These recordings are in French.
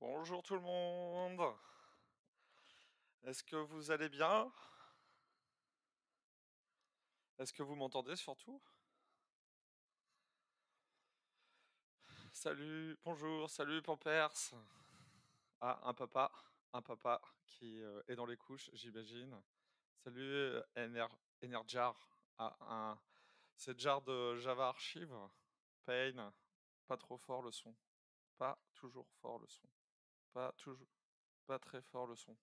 Bonjour tout le monde. Est-ce que vous allez bien? Est-ce que vous m'entendez surtout? Salut, bonjour, salut Pampers. Ah, un papa qui est dans les couches, j'imagine. Salut Enerjar. Ah, c'est Jar de Java Archive. Pain, pas trop fort le son. Pas toujours fort le son. Pas toujours, pas très fort le son.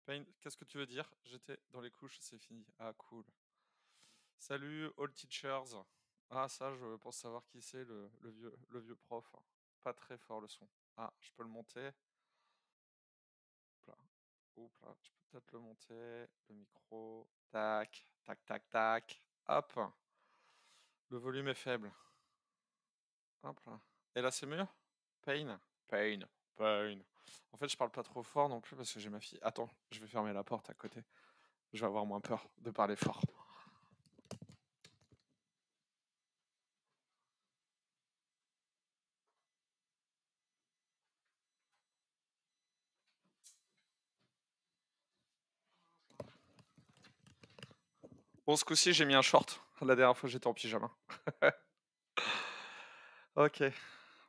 Pain, qu'est-ce que tu veux dire? J'étais dans les couches, c'est fini. Ah, cool. Salut all teachers. Ah ça, je pense savoir qui c'est le vieux prof. Pas très fort le son. Ah, je peux le monter. Oups là. Oups là, je peux peut-être le monter. Le micro. Tac, tac, tac, tac. Hop. Le volume est faible. Hop là. Et là, c'est mieux? Pain. Pain. Pain. En fait, je parle pas trop fort non plus parce que j'ai ma fille. Attends, je vais fermer la porte à côté. Je vais avoir moins peur de parler fort. Bon, ce coup-ci, j'ai mis un short. La dernière fois, j'étais en pyjama. Ok.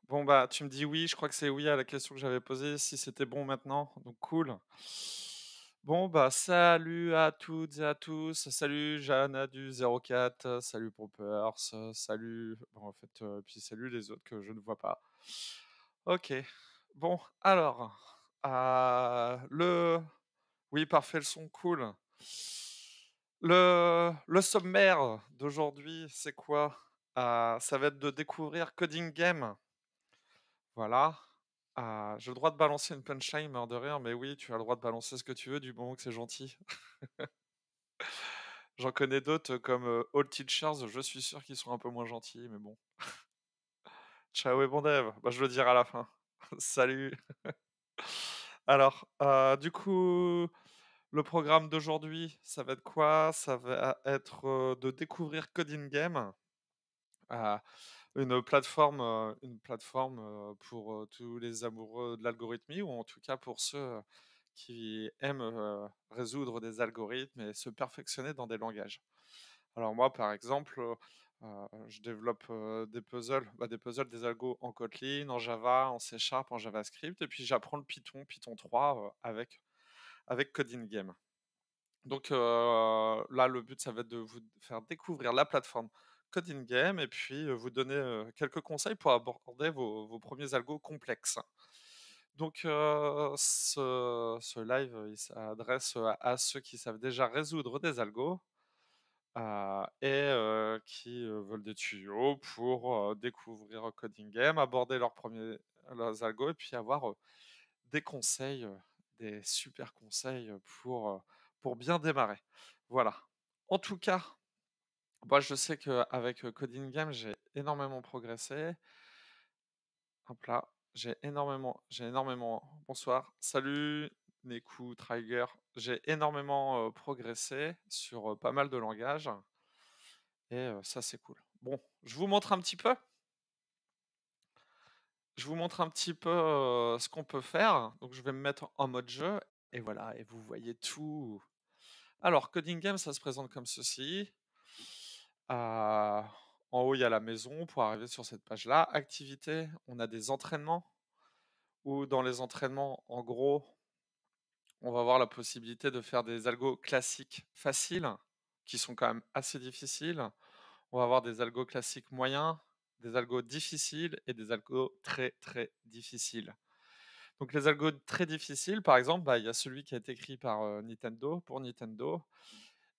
Bon, bah, tu me dis oui, je crois que c'est oui à la question que j'avais posée, si c'était bon maintenant, donc cool. Bon, bah, salut à toutes et à tous, salut Jeanne du 04, salut Poppers, salut, bon, en fait, puis salut les autres que je ne vois pas. Ok, bon, alors, oui, parfait, le son, cool. Le sommaire d'aujourd'hui, c'est quoi? Ça va être de découvrir Coding Game. Voilà. J'ai le droit de balancer une punchline, mort de rire, mais oui, tu as le droit de balancer ce que tu veux du moment que c'est gentil. J'en connais d'autres comme All Teachers, je suis sûr qu'ils sont un peu moins gentils, mais bon. Ciao et bon dev, bah, je le dirai à la fin. Salut. Alors, du coup, le programme d'aujourd'hui, ça va être quoi? Ça va être de découvrir Coding Game. Ah, une plateforme, pour, tous les amoureux de l'algorithmie ou en tout cas pour ceux, qui aiment, résoudre des algorithmes et se perfectionner dans des langages. Alors moi, par exemple, je développe, des puzzles, des algos en Kotlin, en Java, en C# en JavaScript et puis j'apprends le Python 3, avec Coding Game. Donc là, le but, ça va être de vous faire découvrir la plateforme Coding Game et puis, vous donner, quelques conseils pour aborder vos 1ers algos complexes. Donc ce live, il s'adresse, à ceux qui savent déjà résoudre des algos, et qui, veulent des tuyaux pour, découvrir Coding Game, aborder leurs algos et puis avoir, des conseils, des super conseils, pour bien démarrer. Voilà. En tout cas, moi je sais qu'avec, Coding Game, j'ai énormément progressé. Hop là, j'ai énormément bonsoir, salut Neku Trigger. J'ai énormément, progressé sur, pas mal de langages et ça c'est cool. Bon, je vous montre un petit peu? Je vous montre un petit peu, ce qu'on peut faire. Donc je vais me mettre en mode jeu et voilà et vous voyez tout. Alors Coding Game, ça se présente comme ceci. En haut, il y a la maison pour arriver sur cette page-là. Activités, on a des entraînements où dans les entraînements, en gros, on va avoir la possibilité de faire des algos classiques faciles, qui sont quand même assez difficiles. On va avoir des algos classiques moyens, des algos difficiles et des algos très, très difficiles. Donc les algos très difficiles, par exemple, bah, il y a celui qui a été écrit par, Nintendo, pour Nintendo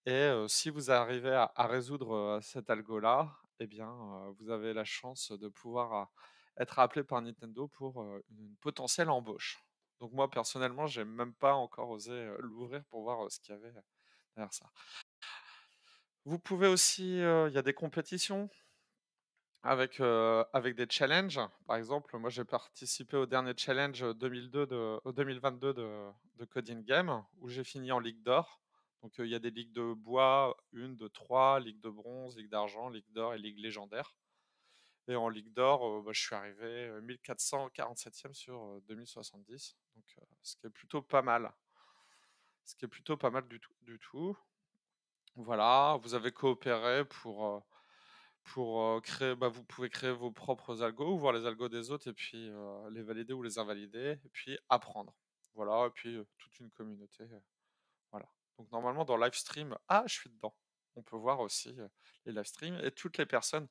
et si vous arrivez à résoudre, cet algo-là et bien, vous avez la chance de pouvoir, être appelé par Nintendo pour, une potentielle embauche. Donc moi, personnellement, j'ai même pas encore osé, l'ouvrir pour voir, ce qu'il y avait, derrière ça. Vous pouvez aussi, il y a des compétitions avec des challenges. Par exemple, moi, j'ai participé au dernier challenge, 2022 de Coding Game où j'ai fini en ligue d'or. Donc, il y a des ligues de bois, 1, 2, 3, ligue de bronze, ligue d'argent, ligue d'or et ligue légendaire. et en Ligue d'or, bah, je suis arrivé, 1447e sur, 2070, donc ce qui est plutôt pas mal. Ce qui est plutôt pas mal du tout. Voilà, vous avez coopéré pour créer bah, vous pouvez créer vos propres algos ou voir les algos des autres et puis, les valider ou les invalider et puis apprendre. Voilà et puis, toute une communauté, voilà. Donc normalement dans Livestream ah, je suis dedans. On peut voir aussi, les live streams et toutes les personnes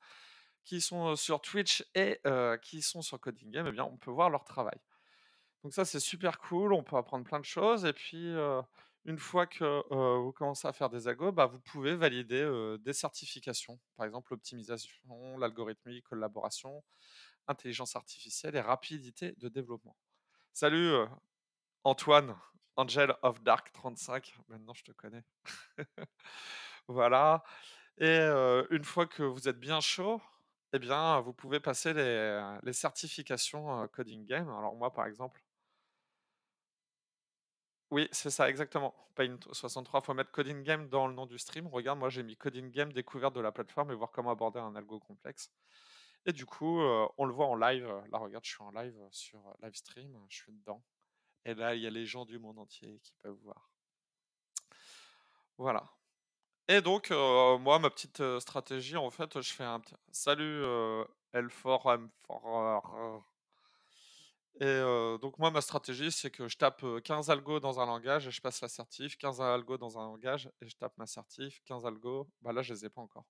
qui sont, sur Twitch et qui sont sur Coding Game, eh bien, on peut voir leur travail. Donc ça, c'est super cool, on peut apprendre plein de choses et puis, une fois que, vous commencez à faire des algos, bah, vous pouvez valider, des certifications. Par exemple, l'optimisation, l'algorithmie, collaboration, intelligence artificielle et rapidité de développement. Salut, Antoine, Angel of Dark 35, maintenant je te connais. Voilà et une fois que vous êtes bien chaud, eh bien, vous pouvez passer les certifications, Coding Game. Alors moi, par exemple oui, c'est ça, exactement. Paint 63, faut mettre Coding Game dans le nom du stream. Regarde, moi j'ai mis Coding Game, découverte de la plateforme et voir comment aborder un algo complexe. Et du coup, on le voit en live. Là, regarde, je suis en live sur Livestream, je suis dedans. Et là, il y a les gens du monde entier qui peuvent voir. Voilà. Et donc, moi, ma petite stratégie, en fait, je fais un petit. Salut L4M4. Et donc moi, ma stratégie, c'est que je tape, 15 algos dans un langage et je passe la certif, 15 algos dans un langage et je tape ma certif, 15 algos, bah, là, je les ai pas encore.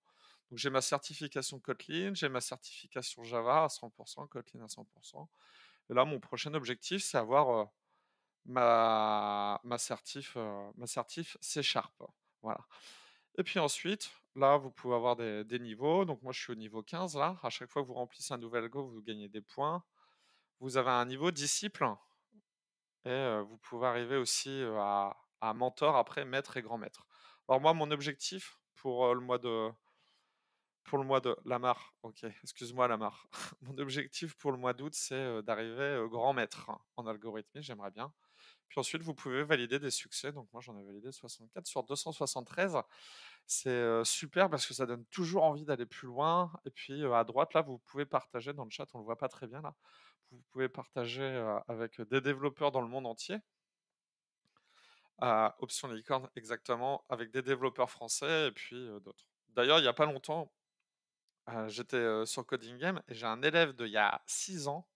Donc j'ai ma certification Kotlin, j'ai ma certification Java à 100, Kotlin à 100. Et là, mon prochain objectif, c'est avoir, ma certif C# voilà. Et puis ensuite, là, vous pouvez avoir des niveaux. Donc moi, je suis au niveau 15 là. À chaque fois que vous remplissez un nouvel algo, vous gagnez des points. Vous avez un niveau disciple et vous pouvez arriver aussi, à mentor, après maître et grand maître. Alors moi, mon objectif pour le mois de Lamar, OK, excuse-moi Lamar. Mon objectif pour le mois d'août, c'est, d'arriver, grand maître en algorithmie, j'aimerais bien. Puis ensuite, vous pouvez valider des succès. Donc moi, j'en ai validé 64 sur 273. C'est, super parce que ça donne toujours envie d'aller plus loin et puis, à droite, là, vous pouvez partager dans le chat, on le voit pas très bien là. Vous pouvez partager, avec, des développeurs dans le monde entier. Option licorne, exactement, avec des développeurs français et puis, d'autres. D'ailleurs, il y a pas longtemps, j'étais, sur Coding Game et j'ai un élève d'il y a 6 ans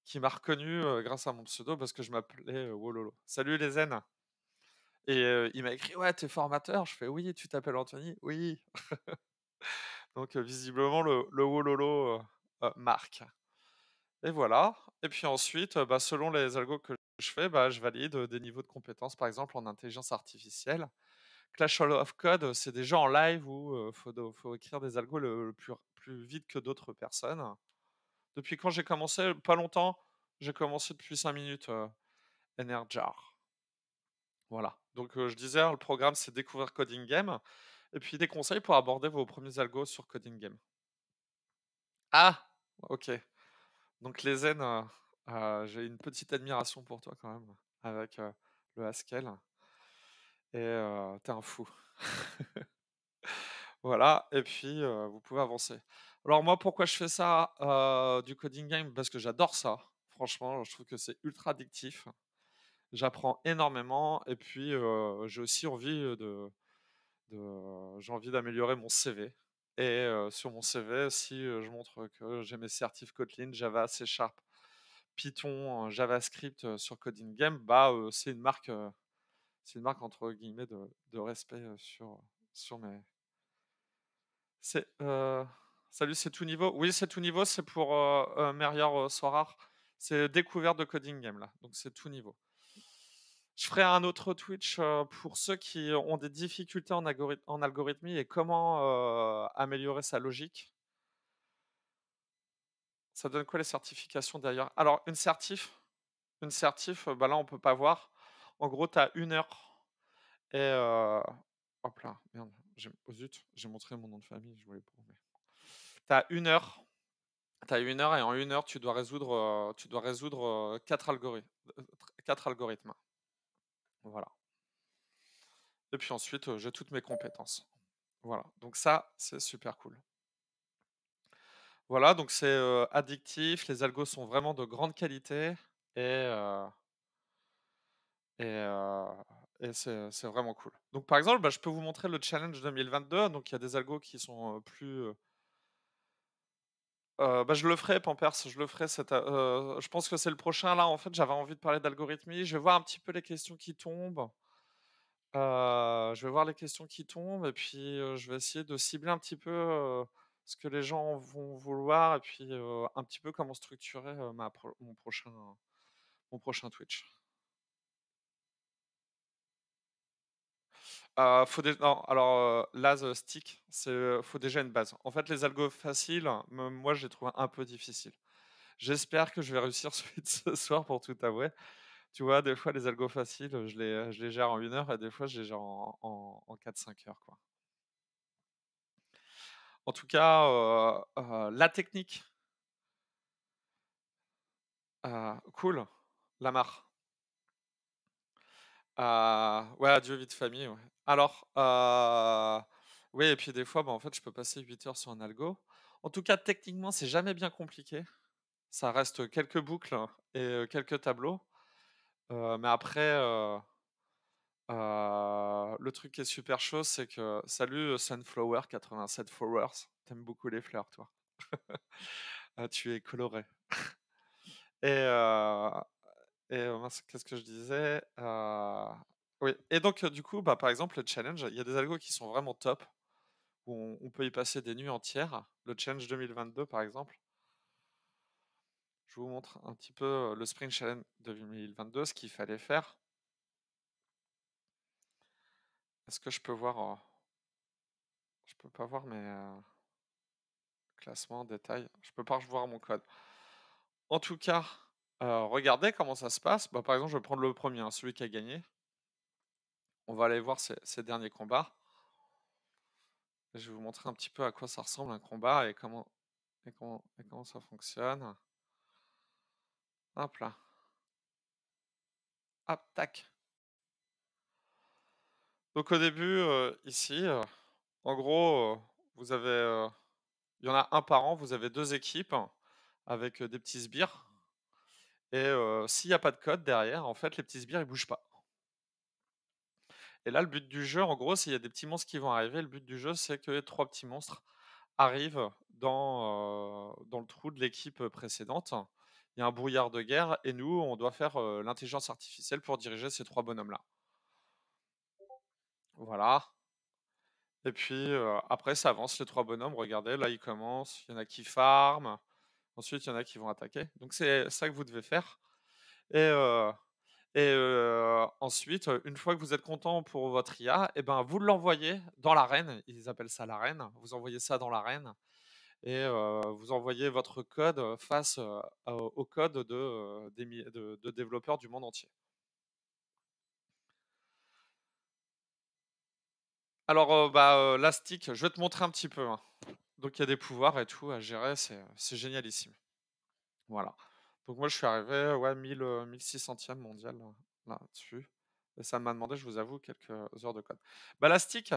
qui m'a reconnu, grâce à mon pseudo parce que je m'appelais, Wololo. Salut les zen! Et il m'a écrit: «Ouais, tu es formateur?» Je fais: «Oui, tu t'appelles Anthony?» «Oui». Donc visiblement le Wololo, marque. Et voilà. Et puis ensuite, bah, selon les algos que je fais, bah, je valide, des niveaux de compétences, par exemple en intelligence artificielle. Clash of Code, c'est des jeux en live où, faut écrire des algos le plus vite que d'autres personnes. Depuis quand j'ai commencé? Pas longtemps, j'ai commencé depuis 5 minutes, Enerjar. Voilà. Donc je disais, hein, le programme, c'est découvrir Coding Game et puis des conseils pour aborder vos premiers algos sur Coding Game. Ah! OK. Donc les zen, j'ai une petite admiration pour toi quand même avec, le Haskell et tu un fou. Voilà et puis, vous pouvez avancer. Alors moi, pourquoi je fais ça, du Coding Game? Parce que j'adore ça. Franchement, je trouve que c'est ultra addictif. J'apprends énormément et puis, j'ai aussi envie, j'ai envie d'améliorer mon CV et sur mon CV, si, je montre que j'ai mes certifs Kotlin, Java, C#, Python, JavaScript, sur Coding Game, bah, c'est une marque entre guillemets de respect, sur mes c'est, salut, c'est tout niveau? Oui, c'est tout niveau, c'est pour, Meilleur, Sorar. C'est découverte de Coding Game là, donc c'est tout niveau. Je ferai un autre Twitch, pour ceux qui ont des difficultés en algorithmie et comment, améliorer sa logique. Ça donne quoi les certifications d'ailleurs? Alors une certif, bah, là on peut pas voir. En gros, tu as 1 heure et hop là, merde, oh zut, j'ai montré mon nom de famille, je voulais pas, mais tu as 1 heure, tu as 1 heure et en 1 heure tu dois résoudre, 4 algorithmes. Voilà et puis ensuite, j'ai toutes mes compétences. Voilà, donc ça, c'est super cool. Voilà, donc c'est, addictif, les algos sont vraiment de grande qualité et heu et heu et c'est vraiment cool. Donc par exemple, bah, je peux vous montrer le challenge 2022, donc il y a des algos qui sont, bah, je le ferai Pampers, je le ferai je pense que c'est le prochain là, en fait, j'avais envie de parler d'algorithmie. Je vais voir un petit peu les questions qui tombent, je vais voir les questions qui tombent et puis, je vais essayer de cibler un petit peu, ce que les gens vont vouloir et puis, un petit peu comment structurer, ma pro mon prochain Twitch. Faut dé non, alors, là, the stick, faut déjà une base. En fait, les algos faciles, moi, je les trouve un peu difficiles. J'espère que je vais réussir celui de ce soir pour tout avouer. Tu vois, des fois, les algos faciles, je les gère en 1 heure et des fois, je les gère en 4-5 heures, quoi. En tout cas, la technique, cool, Lamar. Ouais, adieu vie de famille, ouais. Alors, oui et puis des fois, bah, en fait, je peux passer 8 heures sur un algo. En tout cas, techniquement, c'est jamais bien compliqué. Ça reste quelques boucles et quelques tableaux, mais après, le truc qui est super chaud, c'est que salut, Sunflower 87 Flowers, tu beaucoup les fleurs, toi. Ah, tu es coloré et mince, qu'est-ce que je disais? Oui et donc du coup, bah, par exemple, le challenge, il y a des algos qui sont vraiment top, où on peut y passer des nuits entières. Le challenge 2022, par exemple, je vous montre un petit peu, le Sprint Challenge 2022, ce qu'il fallait faire. Est-ce que je peux voir, je peux pas voir mes, classements, détails, je peux pas revoir mon code. En tout cas, regardez comment ça se passe. Bah, par exemple, je vais prendre le premier, hein, celui qui a gagné. On va aller voir ses derniers combats. Je vais vous montrer un petit peu à quoi ça ressemble un combat et comment ça fonctionne. Hop là. Hop, tac. Donc au début, ici, en gros, vous avez, il y en a un par an, vous avez 2 équipes avec, des petits sbires et s'il y a pas de code derrière, en fait, les petits sbires, ils bougent pas. Et là, le but du jeu, en gros, s'il y a des petits monstres qui vont arriver, le but du jeu, c'est que 3 petits monstres arrivent dans le trou de l'équipe précédente. Il y a un brouillard de guerre et nous, on doit faire, l'intelligence artificielle pour diriger ces 3 bonhommes-là. Voilà et puis, après ça avance les 3 bonhommes, regardez, là, ils commencent, il y en a qui farment, ensuite il y en a qui vont attaquer. Donc c'est ça que vous devez faire et ensuite, une fois que vous êtes content pour votre IA et ben, vous l'envoyez dans l'arène, ils appellent ça l'arène. Vous envoyez ça dans l'arène et vous envoyez votre code, face, au code de développeurs du monde entier. Alors, la stick, je vais te montrer un petit peu, hein. Donc il y a des pouvoirs et tout à gérer, c'est génialissime. Voilà. Donc moi je suis arrivé, ouais 1600e mondial, là-dessus et ça m'a demandé, je vous avoue, quelques heures de code. Bah, la stick,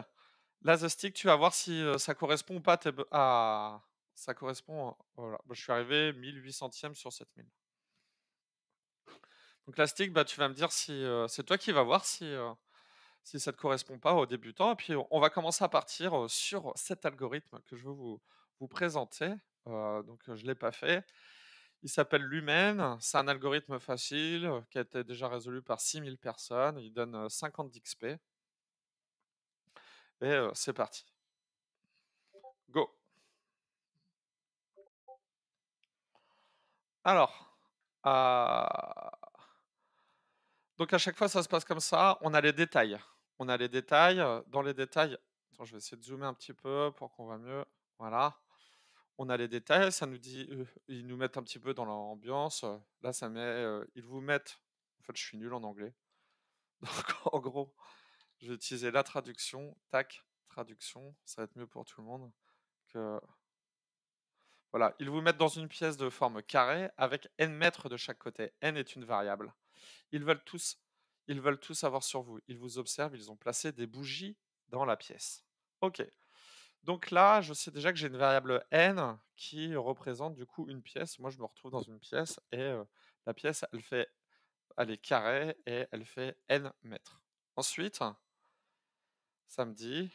là, The Stick, tu vas voir si, ça correspond ou pas à tes be à ça correspond, voilà. Bah, je suis arrivé 1800e sur 7000. Donc la stick, bah, tu vas me dire si, c'est toi qui vas voir si ça te correspond pas aux débutants et puis on va commencer à partir, sur cet algorithme que je veux vous présenter. Donc, je l'ai pas fait. Il s'appelle Lumen, c'est un algorithme facile, qui a été déjà résolu par 6000 personnes. Il donne, 50 d'XP et c'est parti. Go! Alors, heu, donc à chaque fois ça se passe comme ça, on a les détails. On a les détails, dans les détails attends, je vais essayer de zoomer un petit peu pour qu'on voit mieux. Voilà. On a les détails, ça nous dit, ils nous mettent un petit peu dans l'ambiance, là ça met, ils vous mettent en fait je suis nul en anglais, donc en gros, je vais utiliser la traduction, tac, traduction, ça va être mieux pour tout le monde que voilà, ils vous mettent dans une pièce de forme carrée avec n mètres de chaque côté. N est une variable. Ils veulent tous ils veulent tous avoir sur vous. Ils vous observent, ils ont placé des bougies dans la pièce. OK. Donc là, je sais déjà que j'ai une variable n qui représente du coup une pièce. Moi, je me retrouve dans une pièce et la pièce, elle est carrée et elle fait n mètres. Ensuite, ça me dit,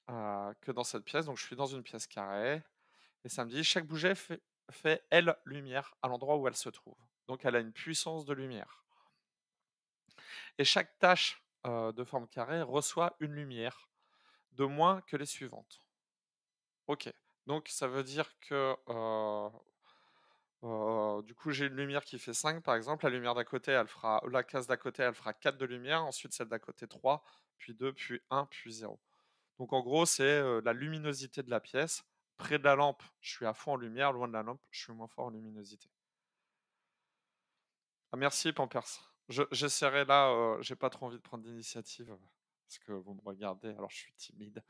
que dans cette pièce, donc je suis dans une pièce carrée et ça me dit: «Chaque bougie fait L lumière à l'endroit où elle se trouve». Donc elle a une puissance de lumière et chaque tâche, de forme carrée reçoit une lumière de moins que les suivantes. OK, donc ça veut dire que, du coup, j'ai une lumière qui fait 5 par exemple, la case d'à côté, elle fera 4 de lumière, ensuite celle d'à côté 3, puis 2, puis 1, puis 0. Donc en gros, c'est, la luminosité de la pièce. Près de la lampe, je suis à fond en lumière, loin de la lampe, je suis moins fort en luminosité. Ah merci Pampers. J'essaierai là, j'ai pas trop envie de prendre d'initiative, parce que vous me regardez, alors je suis timide.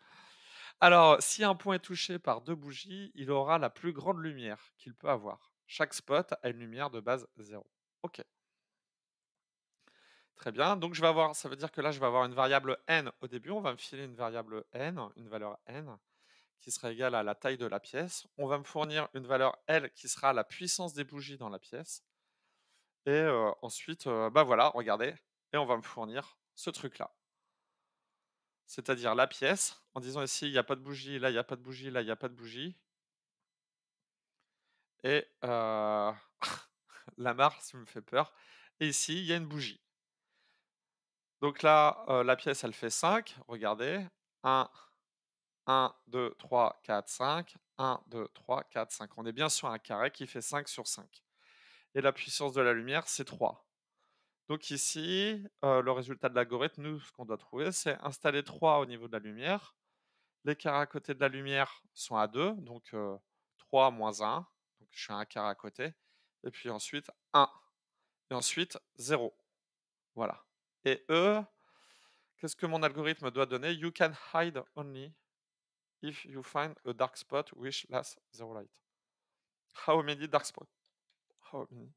Alors, si un point est touché par 2 bougies, il aura la plus grande lumière qu'il peut avoir. Chaque spot a une lumière de base 0. OK, très bien. Donc je vais avoir ça veut dire que là, je vais avoir une variable n au début. On va me filer une variable n, une valeur n, qui sera égale à la taille de la pièce. On va me fournir une valeur L qui sera la puissance des bougies dans la pièce et ensuite, bah, voilà, regardez et on va me fournir ce truc-là. C'est-à-dire la pièce, en disant ici: «Il y a pas de bougie, là il y a pas de bougie, là il y a pas de bougie» et la Mars me fait peur et ici, il y a une bougie. Donc là, la pièce, elle fait 5. Regardez, 1, 2, 3, 4, 5. 1, 2, 3, 4, 5. On est bien sur un carré qui fait 5 sur 5 et la puissance de la lumière, c'est 3. Donc ici, le résultat de l'algorithme, nous, ce qu'on doit trouver, c'est installer 3 au niveau de la lumière. Les carrés à côté de la lumière sont à 2, donc 3 moins 1, donc je suis à un carré à côté et puis ensuite 1 et ensuite 0. Voilà et qu'est-ce que mon algorithme doit donner? You can hide only if you find a dark spot which lasts zero light. How many dark spots? How many?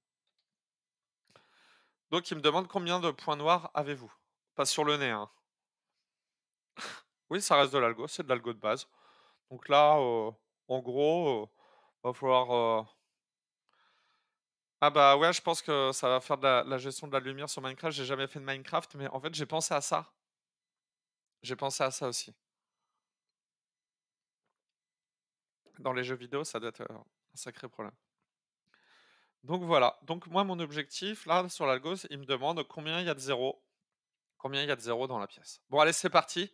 Donc il me demande combien de points noirs avez-vous? Pas sur le nez, hein. Oui, ça reste de l'algo, c'est de l'algo de base. Donc là, en gros, va falloir, ah bah, ouais, je pense que ça va faire de la gestion de la lumière sur Minecraft. J'ai jamais fait de Minecraft, mais en fait, j'ai pensé à ça. J'ai pensé à ça aussi. Dans les jeux vidéo, ça doit être, un sacré problème. Donc voilà, donc moi mon objectif là sur l'algo, il me demande combien il y a de zéros, combien il y a de zéros dans la pièce. Bon allez, c'est parti.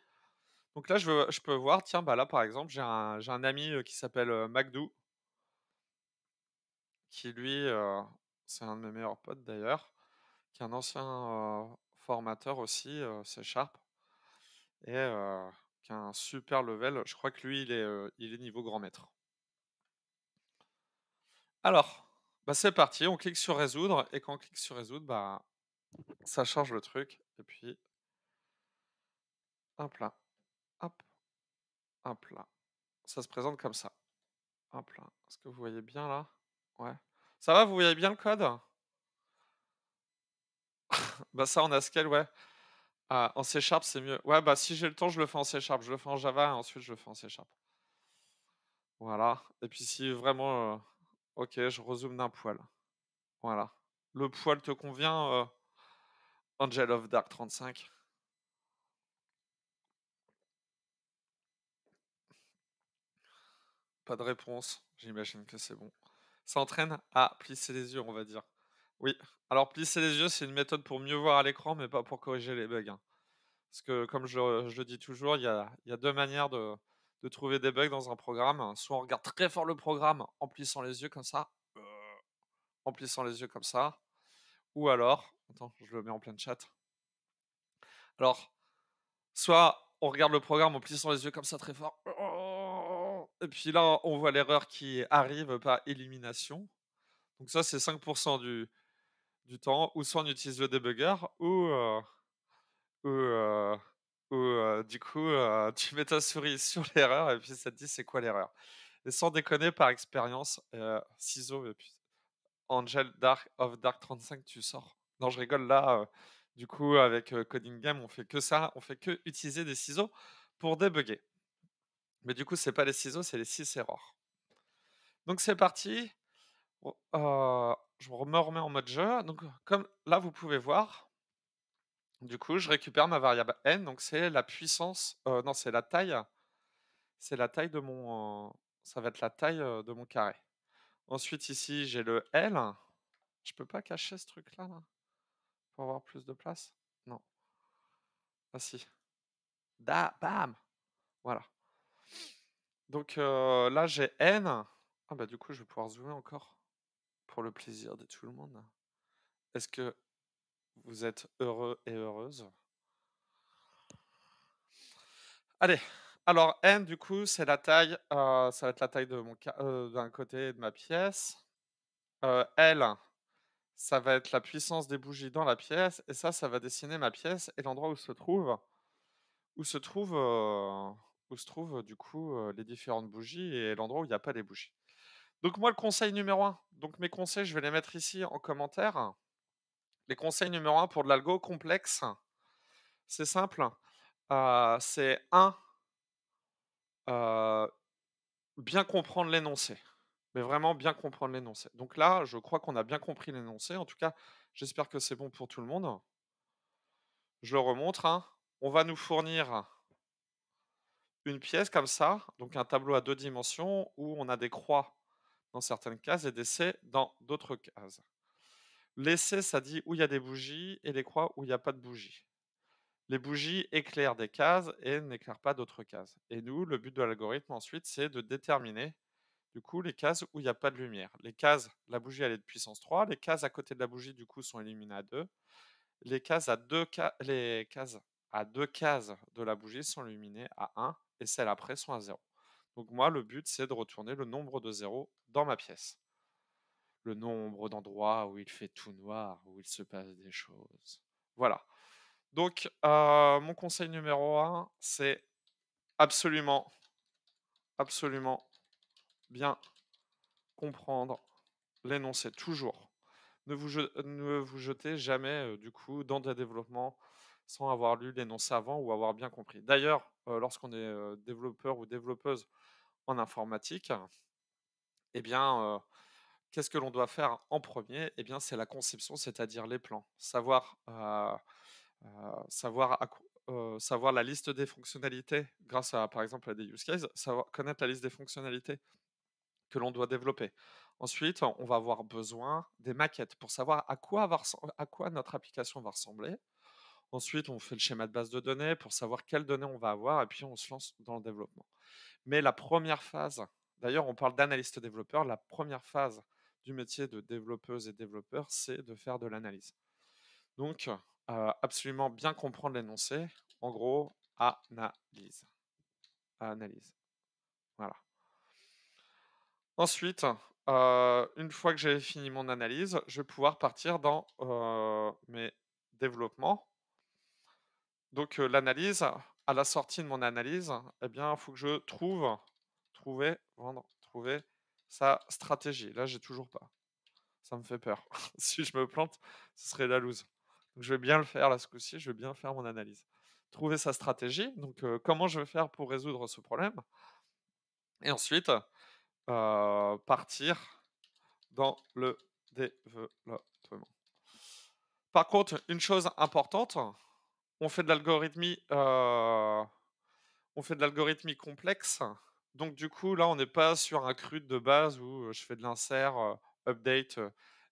Donc là je peux voir, tiens, bah, là par exemple, j'ai un ami, qui s'appelle, Magdou, qui lui, c'est un de mes meilleurs potes d'ailleurs, qui est un ancien, formateur aussi, C# et qui a un super level. Je crois que lui il est niveau grand maître. Alors, bah, c'est parti, on clique sur résoudre et quand on clique sur résoudre, bah, ça change le truc et puis hop là, hop, hop là. Ça se présente comme ça. Hop là. Est-ce que vous voyez bien là? Ouais. Ça va, vous voyez bien le code? Bah, ça en Haskell, ouais. Ah, en C# c'est mieux. Ouais, bah, si j'ai le temps, je le fais en C#. Je le fais en Java et ensuite je le fais en C#. Voilà et puis si vraiment, OK, je rezoome d'un poil. Voilà. Le poil te convient, Angel of Dark 35? Pas de réponse. J'imagine que c'est bon. Ça entraîne à plisser les yeux, on va dire. Oui. Alors plisser les yeux, c'est une méthode pour mieux voir à l'écran, mais pas pour corriger les bugs, hein. Parce que comme je le dis toujours, il y a 2 manières de trouver des bugs dans un programme. Soit on regarde très fort le programme en plissant les yeux comme ça, en plissant les yeux comme ça, ou alors attends, je le mets en plein chat. Alors, soit on regarde le programme en plissant les yeux comme ça très fort, et puis là, on voit l'erreur qui arrive par élimination. Donc ça, c'est 5 du temps, ou soit on utilise le debugger ou du coup, tu mets ta souris sur l'erreur et puis ça te dit c'est quoi l'erreur. Et sans déconner, par expérience, ciseaux et puis Angel Dark 35, tu sors. Non, je rigole là, du coup avec, Coding Game, on fait que ça, on fait que utiliser des ciseaux pour débugger. Mais du coup, c'est pas les ciseaux, c'est les 6 erreurs. Donc c'est parti. Je me remets en mode jeu. Donc comme là, vous pouvez voir, du coup, je récupère ma variable n, donc c'est la puissance, non, c'est la taille de mon, ça va être la taille, de mon carré. Ensuite ici, j'ai le L. Je peux pas cacher ce truc-là, là? Pour avoir plus de place? Non. Ah si. Bam! Voilà. Donc là, j'ai N. Ah bah, du coup, je vais pouvoir zoomer encore pour le plaisir de tout le monde. Est-ce que vous êtes heureux et heureuse? Allez, alors N, du coup, c'est la taille, ça va être la taille de d'un côté de ma pièce. L, ça va être la puissance des bougies dans la pièce et ça va dessiner ma pièce et l'endroit où se trouvent, où se trouvent, du coup, les différentes bougies et l'endroit où il y a pas les bougies. Donc moi, le conseil numéro un, donc mes conseils, je vais les mettre ici en commentaire. Les conseils numéro un pour de l'algo complexe, c'est simple, c'est 1, heu, bien comprendre l'énoncé, mais vraiment bien comprendre l'énoncé. Donc là, je crois qu'on a bien compris l'énoncé. En tout cas, j'espère que c'est bon pour tout le monde. Je le remontre, hein. On va nous fournir une pièce comme ça, donc un tableau à 2 dimensions où on a des croix dans certaines cases et des C dans d'autres cases. Les C, ça dit où il y a des bougies et les croix où il y a pas de bougies. Les bougies éclairent des cases et n'éclairent pas d'autres cases. Et nous, le but de l'algorithme ensuite, c'est de déterminer du coup les cases où il y a pas de lumière. Les cases, la bougie elle est de puissance 3, les cases à côté de la bougie du coup sont éliminées à 2. Les cases à 2 cases de la bougie sont illuminées à 1 et celles après sont à 0. Donc moi, le but, c'est de retourner le nombre de zéros dans ma pièce. Le nombre d'endroits où il fait tout noir, où il se passe des choses. Voilà. Donc, mon conseil numéro un, c'est absolument, absolument bien comprendre l'énoncé, toujours. Ne vous jetez jamais, du coup, dans des développements sans avoir lu l'énoncé avant ou avoir bien compris. D'ailleurs, lorsqu'on est, développeur ou développeuse en informatique, eh bien, qu'est-ce que l'on doit faire en premier? Eh bien, c'est la conception, c'est-à-dire les plans. Savoir savoir la liste des fonctionnalités grâce à, par exemple, à des use cases, savoir connaître la liste des fonctionnalités que l'on doit développer. Ensuite, on va avoir besoin des maquettes pour savoir à quoi notre application va ressembler. Ensuite, on fait le schéma de base de données pour savoir quelles données on va avoir et puis on se lance dans le développement. Mais la première phase, d'ailleurs, on parle d'analyste développeur, la première phase du métier de développeuse et développeur, c'est de faire de l'analyse. Donc, absolument bien comprendre l'énoncé. En gros, analyse. Analyse. Voilà. Ensuite, une fois que j'ai fini mon analyse, je vais pouvoir partir dans, mes développements. Donc, l'analyse, à la sortie de mon analyse, eh bien, il faut que je trouver sa stratégie. Là, j'ai toujours pas. Ça me fait peur. Si je me plante, ce serait la loose. Donc je vais bien le faire là, ce coup-ci, je vais bien faire mon analyse. Trouver sa stratégie, donc comment je vais faire pour résoudre ce problème? Et ensuite, partir dans le développement. Par contre, une chose importante, on fait de l'algorithmie, on fait de l'algorithmie complexe. Donc du coup, là, on n'est pas sur un CRUD de base où, je fais de l'insert, update,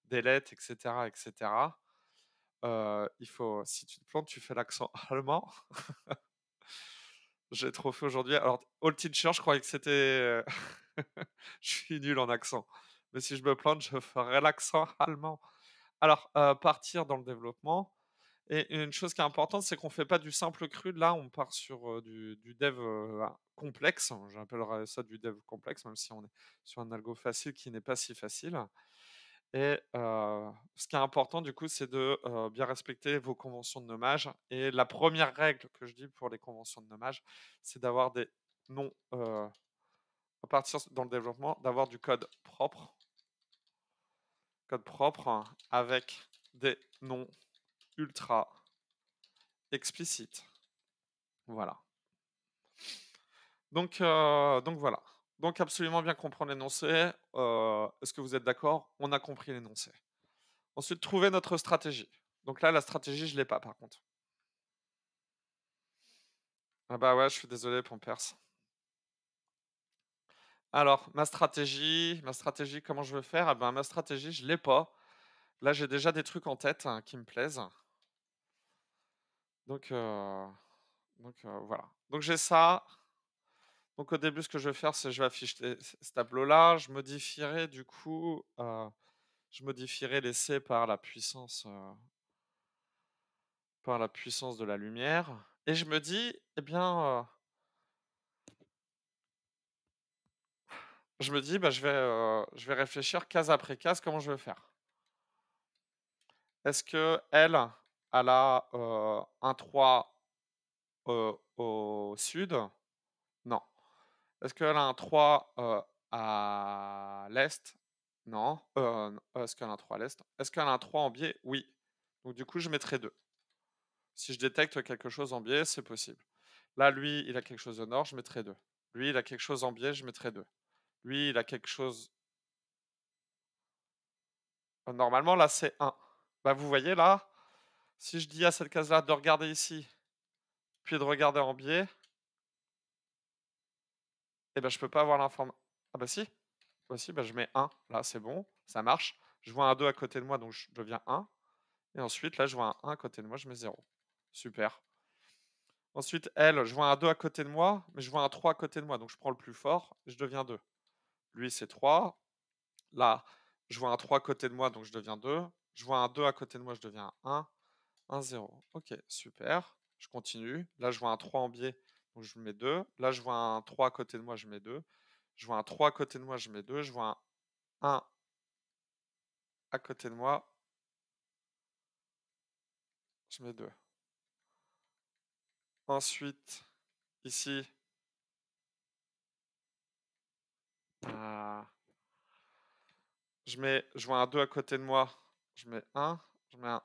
delete et cetera et cetera. Il faut si tu te plantes, tu fais l'accent allemand. J'ai trop fait aujourd'hui. Alors, All Teacher, je croyais que c'était, je suis nul en accent. Mais si je me plante, je ferai l'accent allemand. Alors, partir dans le développement et une chose qui est importante, c'est qu'on fait pas du simple crude. Là, on part sur, du dev, complexe. J'appellerais ça du dev complexe, même si on est sur un algo facile qui n'est pas si facile. Et ce qui est important du coup, c'est de, bien respecter vos conventions de nommage et la première règle que je dis pour les conventions de nommage, c'est d'avoir des noms, à partir dans le développement, d'avoir du code propre avec des noms ultra explicites. Voilà. Donc voilà. Donc absolument bien comprendre l'énoncé. Est-ce que vous êtes d'accord? On a compris l'énoncé. Ensuite, trouver notre stratégie. Donc là, la stratégie, je l'ai pas par contre. Ah bah ouais, je suis désolé, Pampers. Alors, ma stratégie, comment je veux faire? Ah ben, ma stratégie, je l'ai pas. Là, j'ai déjà des trucs en tête, hein, qui me plaisent. Donc, voilà. Donc j'ai ça. Donc au début, ce que je vais faire, c'est je vais afficher ce tableau-là. Je modifierai les C par la puissance de la lumière. Et je me dis, eh bien, je me dis, bah, je vais réfléchir case après case comment je vais faire. Est-ce qu'elle, elle a, un 3 au sud? Non. Est-ce qu'elle a un 3 à l'est? Non. Est-ce qu'elle a un 3 à l'est? Est-ce qu'elle a un 3 en biais? Oui. Donc du coup, je mettrai 2. Si je détecte quelque chose en biais, c'est possible. Là, lui, il a quelque chose au nord, je mettrai 2. Lui, il a quelque chose en biais, je mettrai 2. Lui, il a quelque chose normalement, là, c'est 1. Bah, vous voyez là, si je dis à cette case-là de regarder ici, puis de regarder en biais, eh ben, je peux pas avoir l'information. Ah bah si, bah si, bah, je mets 1. Là, c'est bon, ça marche. Je vois un 2 à côté de moi, donc je deviens 1. Et ensuite, là, je vois un 1 à côté de moi, je mets 0. Super. Ensuite, elle, je vois un 2 à côté de moi, mais je vois un 3 à côté de moi, donc je prends le plus fort, je deviens 2. Lui, c'est 3. Là, je vois un 3 à côté de moi, donc je deviens 2. Je vois un 2 à côté de moi, je deviens 1. 1, 0. Ok, super. Je continue. Là, je vois un 3 en biais, donc je mets 2. Là, je vois un 3 à côté de moi, je mets 2. Je vois un 3 à côté de moi, je mets 2. Je vois un 1 à côté de moi, je mets 2. Ensuite, ici, euh, je vois un 2 à côté de moi, je mets 1. Je mets un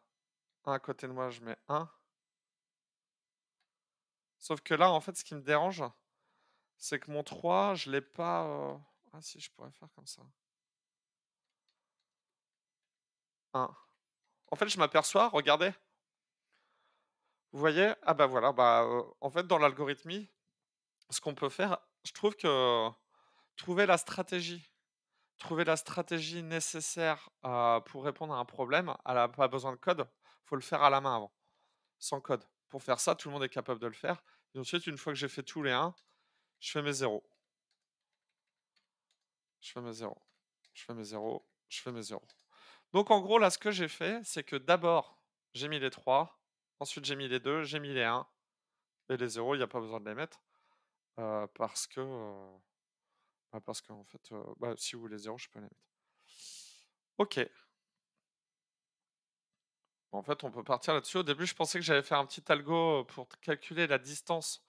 1 à côté de moi, je mets 1. Sauf que là, en fait, ce qui me dérange, c'est que mon 3, je l'ai pas. Ah si, je pourrais faire comme ça. 1. En fait, je m'aperçois, regardez. Vous voyez? Ah bah voilà, bah, en fait, dans l'algorithmie, ce qu'on peut faire, je trouve que trouver la stratégie trouver la stratégie nécessaire, pour répondre à un problème, elle a pas besoin de code, faut le faire à la main avant, sans code. Pour faire ça, tout le monde est capable de le faire et ensuite, une fois que j'ai fait tous les 1, je fais mes 0. Je fais mes 0. Je fais mes 0. Je fais mes 0. Donc en gros, là, ce que j'ai fait, c'est que d'abord, j'ai mis les 3, ensuite j'ai mis les 2, j'ai mis les 1 et les 0, il y a pas besoin de les mettre, parce que, parce qu'en fait, bah, si vous voulez 0, je peux les mettre. OK. En fait, on peut partir là-dessus. Au début, je pensais que j'allais faire un petit algo, pour calculer la distance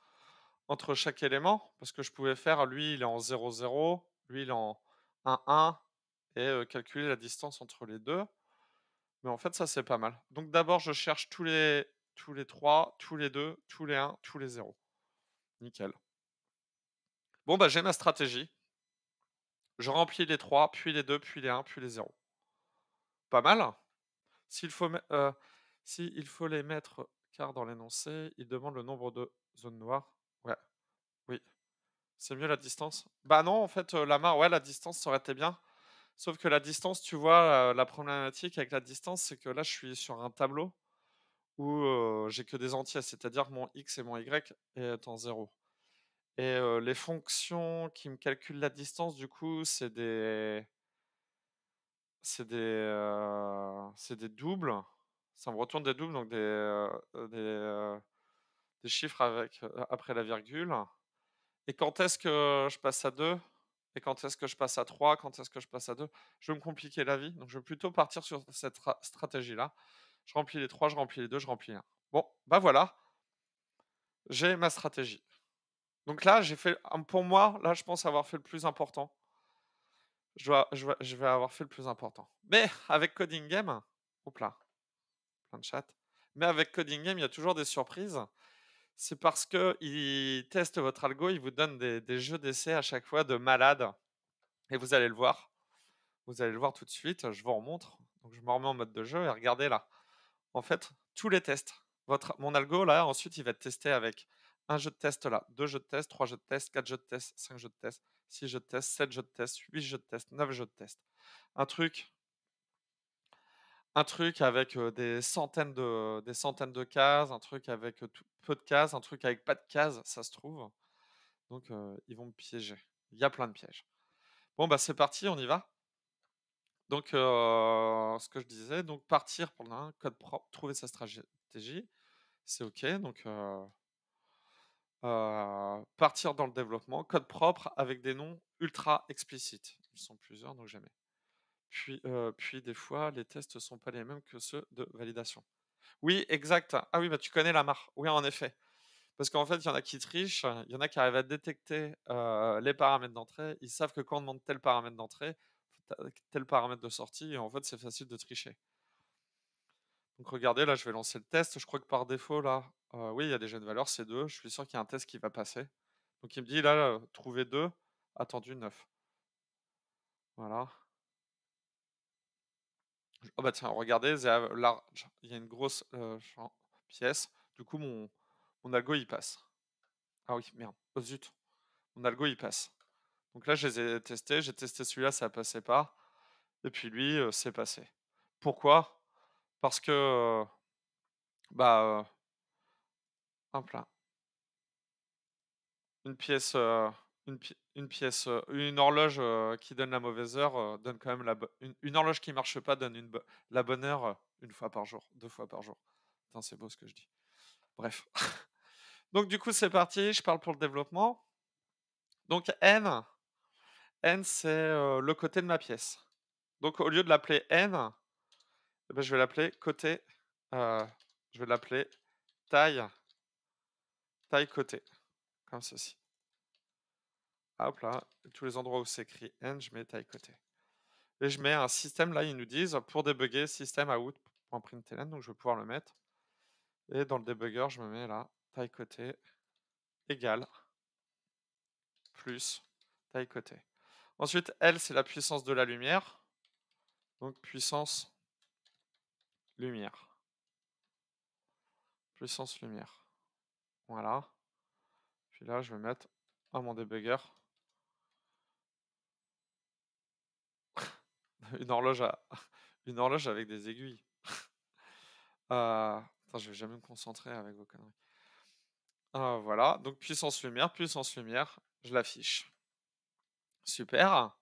entre chaque élément, parce que je pouvais faire, lui, il est en 0, 0, lui, il est en 1, 1 et calculer la distance entre les 2. Mais en fait, ça, c'est pas mal. Donc d'abord, je cherche tous les 3, tous les 2, tous les 1, tous les 0. Nickel. Bon, bah, j'ai ma stratégie. Je remplis les 3, puis les 2, puis les 1, puis les 0. Pas mal? S'il faut me s'il faut les mettre car dans l'énoncé, il demande le nombre de zones noires. Ouais, oui. C'est mieux la distance? Bah non, en fait, ouais, la distance, ça aurait été bien. Sauf que la distance, tu vois, la problématique avec la distance, c'est que là, je suis sur un tableau où, j'ai que des entiers, c'est-à-dire que mon X et mon Y est en 0. Et les fonctions qui me calculent la distance, du coup, c'est des doubles. Ça me retourne des doubles, donc des chiffres avec, après la virgule. Et quand est-ce que je passe à 2? Et quand est-ce que je passe à 3? Quand est-ce que je passe à 2? Je vais me compliquer la vie, donc je vais plutôt partir sur cette stratégie-là. Je remplis les 3, je remplis les 2, je remplis les 1. Bon, bah voilà, j'ai ma stratégie. Donc là, pour moi, là, je pense avoir fait le plus important. Je vais avoir fait le plus important. Mais avec Coding Game, oups là, plein de chat. Mais avec Coding Game, il y a toujours des surprises. C'est parce qu'il teste votre algo, il vous donne des jeux d'essai à chaque fois de malades et vous allez le voir. Vous allez le voir tout de suite, je vous remontre. Donc je me remets en mode de jeu et regardez là. En fait, tous les tests. Mon algo là, ensuite, il va être testé avec un jeu de test là, 2 jeux de test, 3 jeux de test, 4 jeux de test, 5 jeux de test, 6 jeux de test, 7 jeux de test, 8 jeux de test, 9 jeux de test. Un truc un truc avec, des centaines de cases, un truc avec, tout peu de cases, un truc avec pas de cases, ça se trouve. Donc ils vont me piéger. Il y a plein de pièges. Bon, bah, c'est parti, on y va? Donc ce que je disais, donc partir pour un code propre, trouver sa stratégie, c'est OK. Donc partir dans le développement, code propre avec des noms ultra explicites. Ils sont plusieurs, donc jamais. Puis des fois, les tests sont pas les mêmes que ceux de validation. Oui, exact. Ah oui, bah, tu connais la marque. Oui, en effet. Parce qu'en fait, il y en a qui trichent, il y en a qui arrivent à détecter, les paramètres d'entrée. Ils savent que quand on demande tel paramètre d'entrée, tel paramètre de sortie et en fait, c'est facile de tricher. Donc regardez, là, je vais lancer le test. Je crois que par défaut, là, oui, il y a déjà une valeur, c'est 2. Je suis sûr qu'il y a un test qui va passer. Donc il me dit là, trouver 2, attendu 9. Voilà. Oh bah tiens, regardez, il y a une grosse pièce. Du coup, mon algo, il passe. Ah oui, merde. Oh zut. Mon algo, il passe. Donc là, je les ai testés. J'ai testé celui-là, ça passait pas. Et puis lui, c'est passé. Pourquoi? Parce que, bah, hop là, une pièce, une horloge, qui donne la mauvaise heure, donne quand même une horloge qui marche pas donne la bonne heure, 1 fois par jour, 2 fois par jour. Putain, c'est beau ce que je dis. Bref. Donc du coup, c'est parti, je parle pour le développement. Donc N c'est, le côté de ma pièce. Donc au lieu de l'appeler N, eh bah, je vais l'appeler côté, heu, je vais l'appeler taille taille côté, comme ceci. Hop là, tous les endroits où c'est écrit N, je mets taille côté. Et je mets un système, là, ils nous disent pour débugger système out.println, donc je vais pouvoir le mettre. Et dans le débugger, je me mets là, taille côté égale plus taille côté. Ensuite, L, c'est la puissance de la lumière. Donc puissance lumière. Puissance lumière. Voilà. Puis là, je vais mettre à mon débugger une horloge, une horloge avec des aiguilles. Attends, je vais jamais me concentrer avec vos conneries. Voilà, donc puissance lumière, je l'affiche. Super.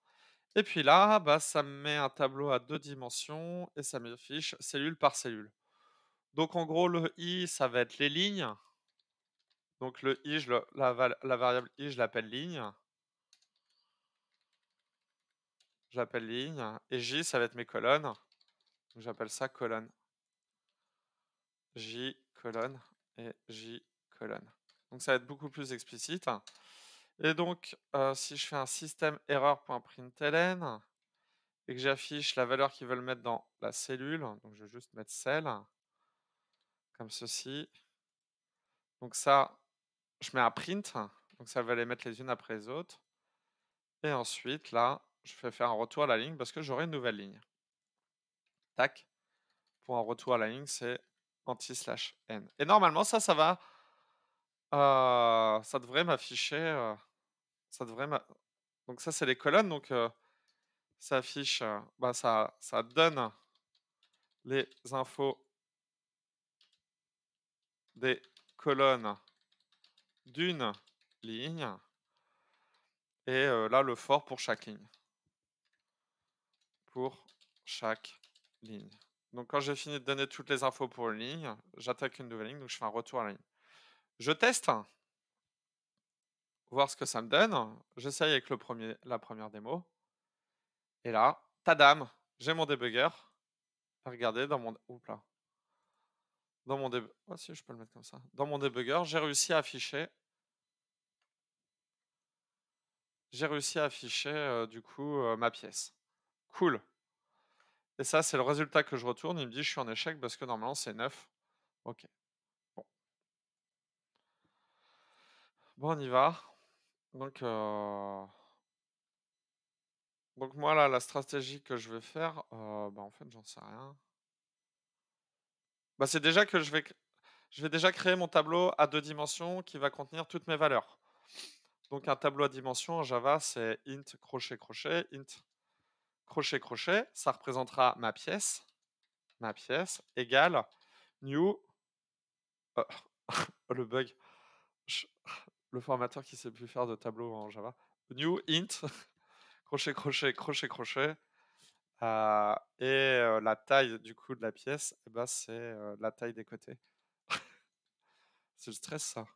Et puis là, bah, ça me met un tableau à 2 dimensions et ça m'affiche cellule par cellule. Donc en gros, le i, ça va être les lignes. Donc le i, la variable i, je l'appelle ligne. Je l'appelle ligne. Et j, ça va être mes colonnes. Donc j'appelle ça colonne. J, colonne et j, colonne. Donc ça va être beaucoup plus explicite. Et donc, si je fais un système erreur.println et que j'affiche la valeur qu'ils veulent mettre dans la cellule, donc je vais juste mettre cell, comme ceci. Donc ça, je mets un print, donc ça va les mettre les unes après les autres. Et ensuite, là, je fais faire un retour à la ligne parce que j'aurai une nouvelle ligne. Tac. Pour un retour à la ligne, c'est anti/n. Et normalement, ça va. Ça devrait m'afficher. Ça devrait Donc ça, c'est les colonnes. Donc ça affiche. Bah, ça donne les infos des colonnes d'une ligne. Et là, le for pour chaque ligne. Pour chaque ligne. Donc quand j'ai fini de donner toutes les infos pour une ligne, j'attaque une nouvelle ligne, donc je fais un retour à la ligne. Je teste, voir ce que ça me donne. J'essaye avec la première démo. Et là, tadam, j'ai mon débugger. Regardez dans mon... Oups là. Dans mon débugger... Oh si, je peux le mettre comme ça. Dans mon débugger, j'ai réussi à afficher... du coup ma pièce. Cool. Et ça, c'est le résultat que je retourne. Il me dit je suis en échec parce que normalement c'est 9. Ok. Bon. Bon, on y va. Donc, heu, donc moi là, la stratégie que je vais faire, bah, en fait, j'en sais rien. Bah, c'est déjà que je vais déjà créer mon tableau à 2 dimensions qui va contenir toutes mes valeurs. Donc un tableau à dimension en Java, c'est int crochet, crochet, int crochet, crochet. Ça représentera ma pièce égale new, heu, oh le bug, ch le formateur qui sait plus faire de tableau en Java. New int crochet, crochet, crochet, crochet, la taille du coup de la pièce, et bah, c'est, la taille des côtés. C'est le stress ça.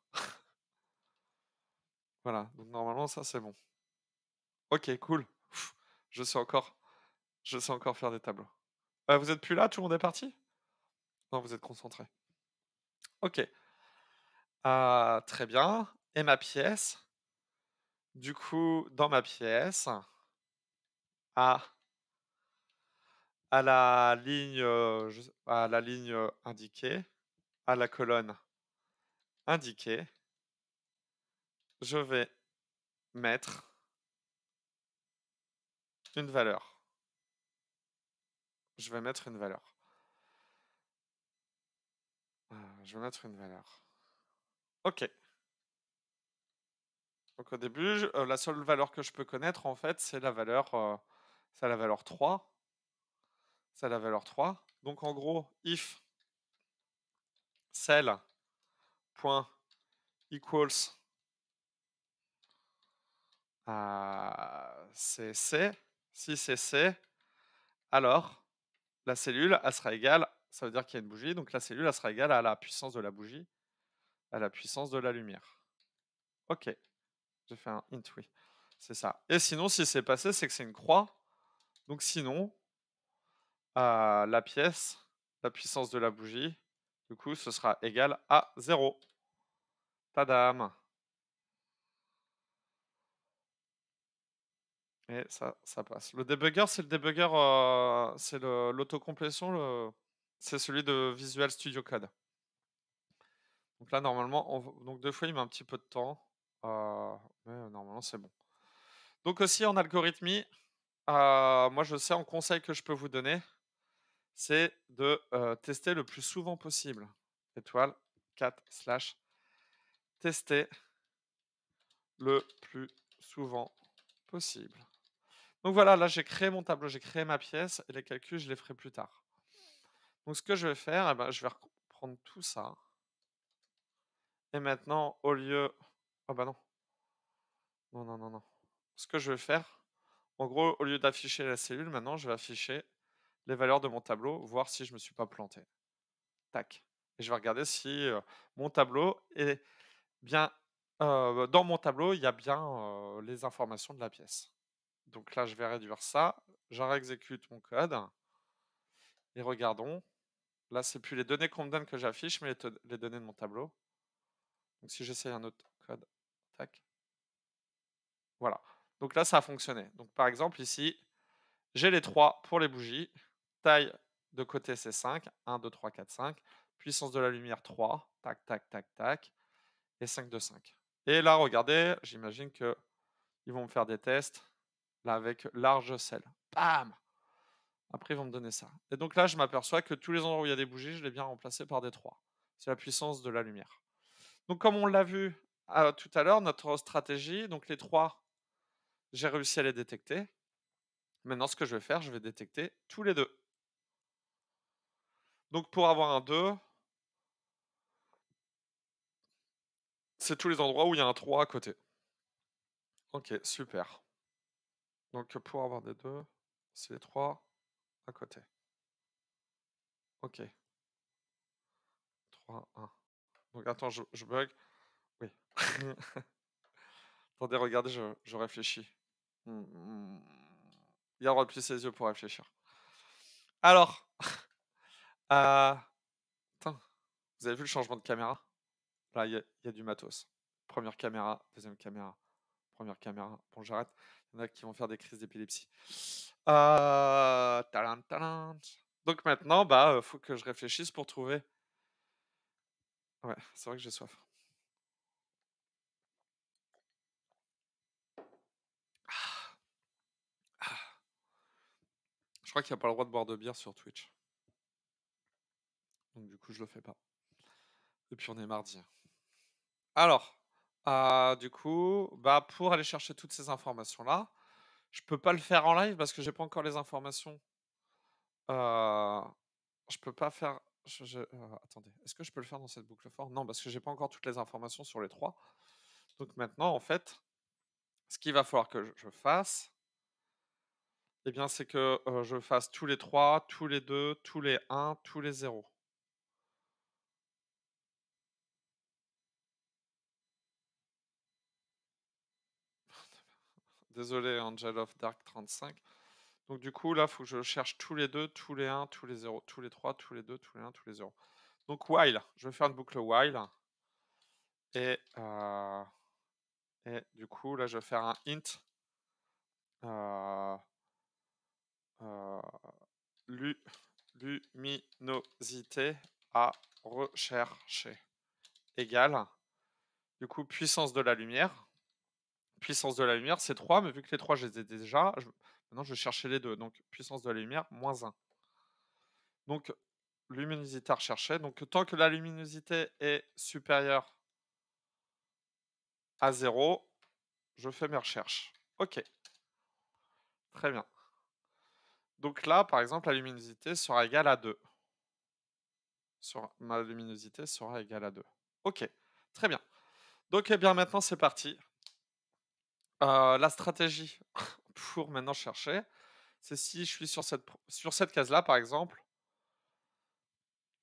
Voilà, donc normalement ça c'est bon. OK, cool. Pff, Je sais encore je sais encore faire des tableaux. Vous êtes plus là? Tout le monde est parti? Non, vous êtes concentrés. OK. Très bien, et ma pièce, du coup, dans ma pièce, à la ligne, je sais à la ligne, indiquée, à la colonne indiquée, je vais mettre une valeur. Je vais mettre une valeur. Je vais mettre une valeur. OK. Donc au début, la seule valeur que je peux connaître, en fait, c'est la valeur 3. C'est la valeur 3. Donc en gros, if cell point equals, c'est C. Si c'est C, alors la cellule, elle sera égale, ça veut dire qu'il y a une bougie, donc la cellule, elle sera égale à la puissance de la bougie, à la puissance de la lumière. OK, j'ai fait un int, oui, c'est ça. Et sinon, si c'est passé, c'est que c'est une croix. Donc sinon, la pièce, la puissance de la bougie, du coup, ce sera égal à 0. Tadam! Et ça passe. Le débugger, c'est le débugger, c'est l'autocomplétion, c'est celui de Visual Studio Code. Donc là, normalement, donc des fois, il met un petit peu de temps, mais normalement, c'est bon. Donc aussi en algorithmie, moi, je sais, un conseil que je peux vous donner, c'est de, tester le plus souvent possible. Étoile 4 slash tester le plus souvent possible. Donc voilà, là, j'ai créé mon tableau, j'ai créé ma pièce et les calculs, je les ferai plus tard. Donc ce que je vais faire, eh ben, je vais reprendre tout ça et maintenant, au lieu, oh bah non, non, non, non, non. Ce que je vais faire, en gros, au lieu d'afficher la cellule, maintenant, je vais afficher les valeurs de mon tableau, voir si je me suis pas planté. Tac. Et je vais regarder si, mon tableau est bien, dans mon tableau, il y a bien, les informations de la pièce. Donc là, je vais réduire ça, je réexécute mon code et regardons. Là, c'est plus les données qu'on me donne que j'affiche, mais les données de mon tableau. Donc si j'essaye un autre code, tac, voilà. Donc là, ça a fonctionné. Donc par exemple, ici, j'ai les 3 pour les bougies. Taille de côté, c'est 5. 1, 2, 3, 4, 5. Puissance de la lumière, 3. Tac, tac, tac, tac. Et 5 de 5. Et là, regardez, j'imagine qu'ils vont me faire des tests là avec large cell. Bam! Après, ils vont me donner ça. Et donc là, je m'aperçois que tous les endroits où il y a des bougies, je l'ai bien remplacé par des 3. C'est la puissance de la lumière. Donc comme on l'a vu tout à l'heure, notre stratégie, donc les 3, j'ai réussi à les détecter. Maintenant, ce que je vais faire, je vais détecter tous les 2. Donc pour avoir un 2, c'est tous les endroits où il y a un 3 à côté. OK, super. Donc pour avoir des 2, c'est les 3 à côté. OK. 3, 1. Donc attends, je bug. Oui. Attendez, regardez, je réfléchis. Mmh, mmh. Il a le droit de plisser ses yeux pour réfléchir. Alors, heu, tain, vous avez vu le changement de caméra? Là, il y a du matos. Première caméra, deuxième caméra, première caméra. Bon, j'arrête. Il y en a qui vont faire des crises d'épilepsie. Talan, talan. Donc maintenant, bah, faut que je réfléchisse pour trouver, ouais, c'est vrai que j'ai soif. Je crois qu'il y a pas le droit de boire de bière sur Twitch. Donc du coup, je le fais pas. Et puis on est mardi. Alors, du coup, bah, pour aller chercher toutes ces informations-là, je peux pas le faire en live parce que j'ai pas encore les informations. Heu, je peux pas faire attendez, est-ce que je peux le faire dans cette boucle for? Non, parce que j'ai pas encore toutes les informations sur les 3. Donc maintenant, en fait, ce qu'il va falloir que je fasse, eh bien, c'est que, je fasse tous les 3, tous les 2, tous les 1, tous les 0. Désolé, Angel of Dark 35. Donc du coup, là, il faut que je cherche tous les 2, tous les 1, tous les 0, tous les 3, tous les 2, tous les 1, tous les 0. Donc while, je vais faire une boucle while et du coup, là, je vais faire un int, heu heu, lu luminosité à rechercher égale, du coup, puissance de la lumière. Puissance de la lumière, c'est 3, mais vu que les 3 je les ai déjà, maintenant je vais chercher les 2. Donc puissance de la lumière, -1. Donc luminosité à rechercher. Donc tant que la luminosité est supérieure à 0, je fais mes recherches. OK, très bien. Donc là, par exemple, la luminosité sera égale à 2. Ma luminosité sera égale à 2. OK, très bien. Donc eh bien maintenant c'est parti. La stratégie pour maintenant chercher, c'est si je suis sur cette case-là, par exemple,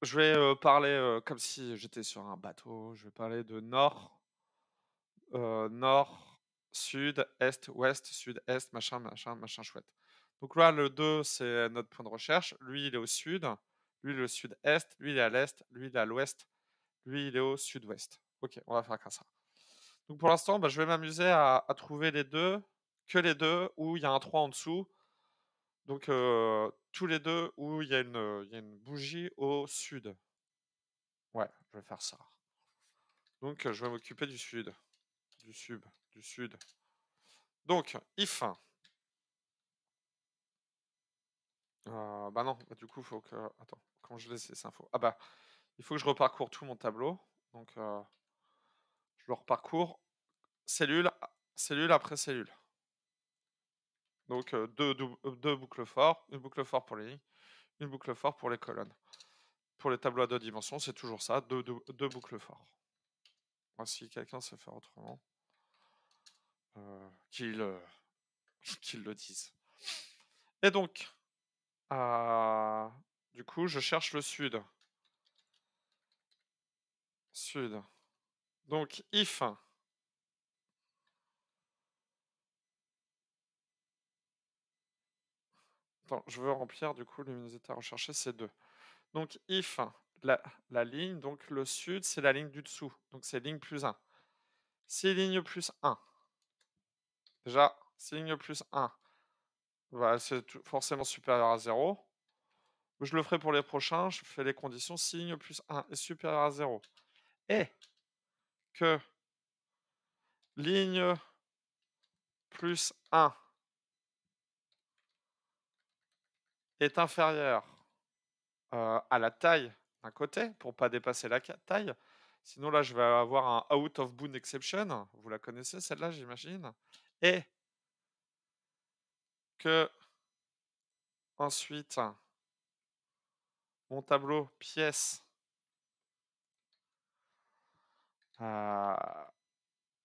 je vais, parler, comme si j'étais sur un bateau. Je vais parler de nord, nord, sud, est, ouest, sud-est, machin, machin, machin chouette. Donc là, le 2, c'est notre point de recherche. Lui, il est au sud, lui, il est au sud-est, lui, il est à l'est, lui, il est à l'ouest, lui, il est au sud-ouest. OK, on va faire comme ça. Donc pour l'instant, bah, je vais m'amuser à trouver les 2, que les 2 où il y a un 3 en dessous. Donc tous les 2 où il y a une bougie au sud. Ouais, je vais faire ça. Donc je vais m'occuper du sud, du sud, du sud. Donc if, bah non, bah du coup, faut que attends, comment je laisse ces infos? Ah bah, il faut que je reparcours tout mon tableau. Donc je le reparcours cellule, cellule après cellule. Donc 2 boucles for, une boucle for pour les lignes, une boucle for pour les colonnes. Pour les tableaux à 2 dimensions, c'est toujours ça, 2 boucles for. Moi, si quelqu'un sait faire autrement, qu'il, qu'il le dise. Et donc, du coup, je cherche le sud. Sud. Donc if, attends, je veux remplir du coup luminosité à rechercher, c'est 2. Donc if la ligne, donc le sud, c'est la ligne du dessous, donc c'est ligne plus 1. Si ligne plus 1, déjà, si ligne plus 1, bah, c'est forcément supérieur à 0. Je le ferai pour les prochains, je fais les conditions. Si ligne plus 1 est supérieur à 0 et que ligne plus 1 est inférieure à la taille d'un côté, pour pas dépasser la taille. Sinon, là, je vais avoir un out of bound exception. Vous la connaissez, celle-là, j'imagine. Et que ensuite, mon tableau pièce, euh,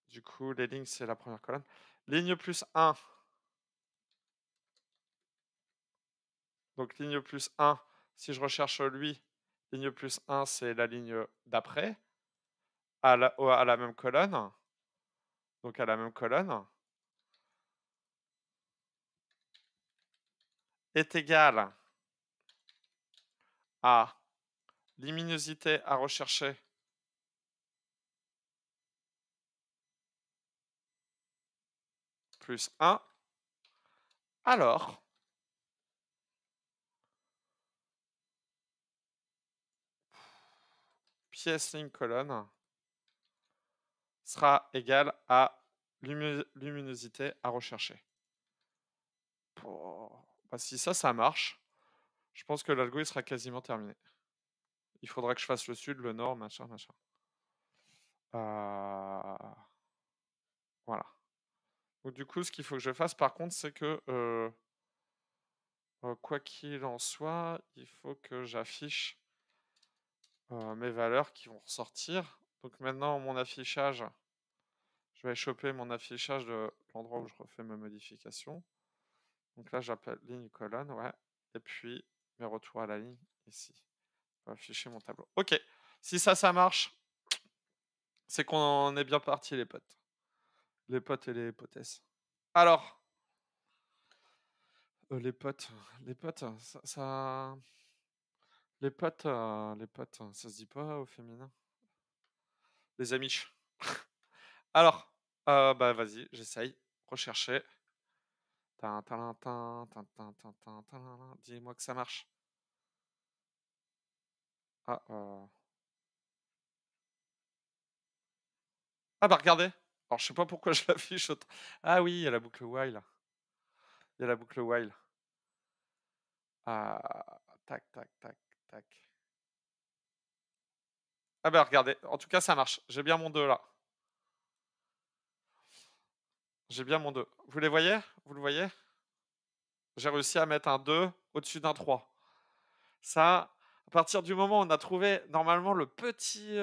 du coup, les lignes, c'est la première colonne. Ligne plus 1. Donc, ligne plus 1, si je recherche lui, ligne plus 1, c'est la ligne d'après, à la même colonne. Donc, à la même colonne. Est égal à luminosité à rechercher plus 1, alors pièce ligne colonne sera égal à luminosité à rechercher. Bah, si ça marche, je pense que l'algo, il sera quasiment terminé. Il faudra que je fasse le sud, le nord, machin, machin. Voilà. Donc du coup, ce qu'il faut que je fasse, par contre, c'est que, quoi qu'il en soit, il faut que j'affiche, mes valeurs qui vont ressortir. Donc maintenant, mon affichage, je vais choper mon affichage de l'endroit où je refais mes modifications. Donc là, j'appelle ligne colonne, ouais. Et puis mes retours à la ligne ici. On va afficher mon tableau. Ok. Si ça marche, c'est qu'on est bien parti, les potes. Les potes et les potesses. Alors, les potes, les potes, ça se dit pas au féminin. Les amis. Alors, bah vas-y, j'essaye. Rechercher. Dis-moi que ça marche. Ah, ah bah regardez. Alors je sais pas pourquoi je l'affiche autant. Ah oui, il y a la boucle while. Il y a la boucle while. Ah, tac, tac, tac, tac. Ah bah regardez, en tout cas ça marche. J'ai bien mon 2 là. J'ai bien mon 2. Vous les voyez? Vous le voyez? J'ai réussi à mettre un 2 au-dessus d'un 3. Ça, à partir du moment où on a trouvé normalement le petit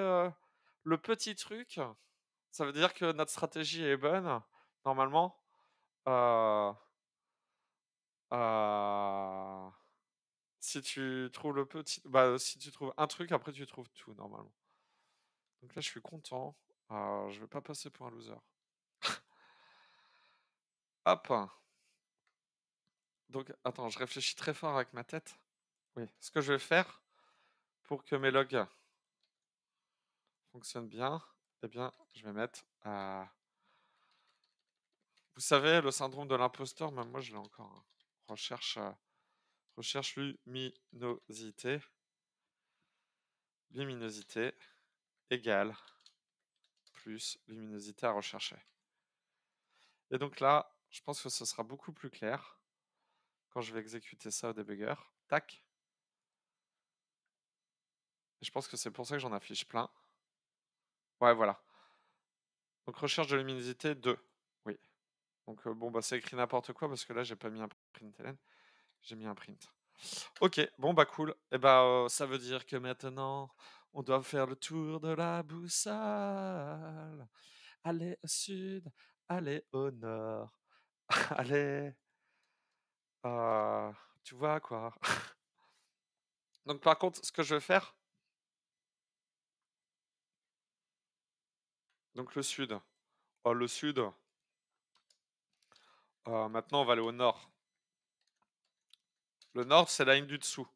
truc, ça veut dire que notre stratégie est bonne, normalement. Heu, heu, Si tu trouves le petit bah, si tu trouves un truc, après tu trouves tout normalement. Donc là, je suis content. Je vais pas passer pour un loser. Hop! Donc attends, je réfléchis très fort avec ma tête. Oui, ce que je vais faire pour que mes logs fonctionnent bien, eh bien, je vais mettre, vous savez, le syndrome de l'imposteur, même moi je l'ai encore, hein. Recherche luminosité. Luminosité égale plus luminosité à rechercher. Et donc là, je pense que ce sera beaucoup plus clair quand je vais exécuter ça au débugger. Tac. Et je pense que c'est pour ça que j'en affiche plein. Ouais, voilà. Donc recherche de luminosité 2. Oui. Donc bon, bah c'est écrit n'importe quoi parce que là, j'ai pas mis un print ln. J'ai mis un print. Ok, bon bah cool. Et bah ça veut dire que maintenant, on doit faire le tour de la boussole. Aller au sud, aller au nord. Allez, tu vois quoi. Donc par contre, ce que je vais faire, donc le sud. Le sud, maintenant on va aller au nord. Le nord, c'est la ligne du dessous.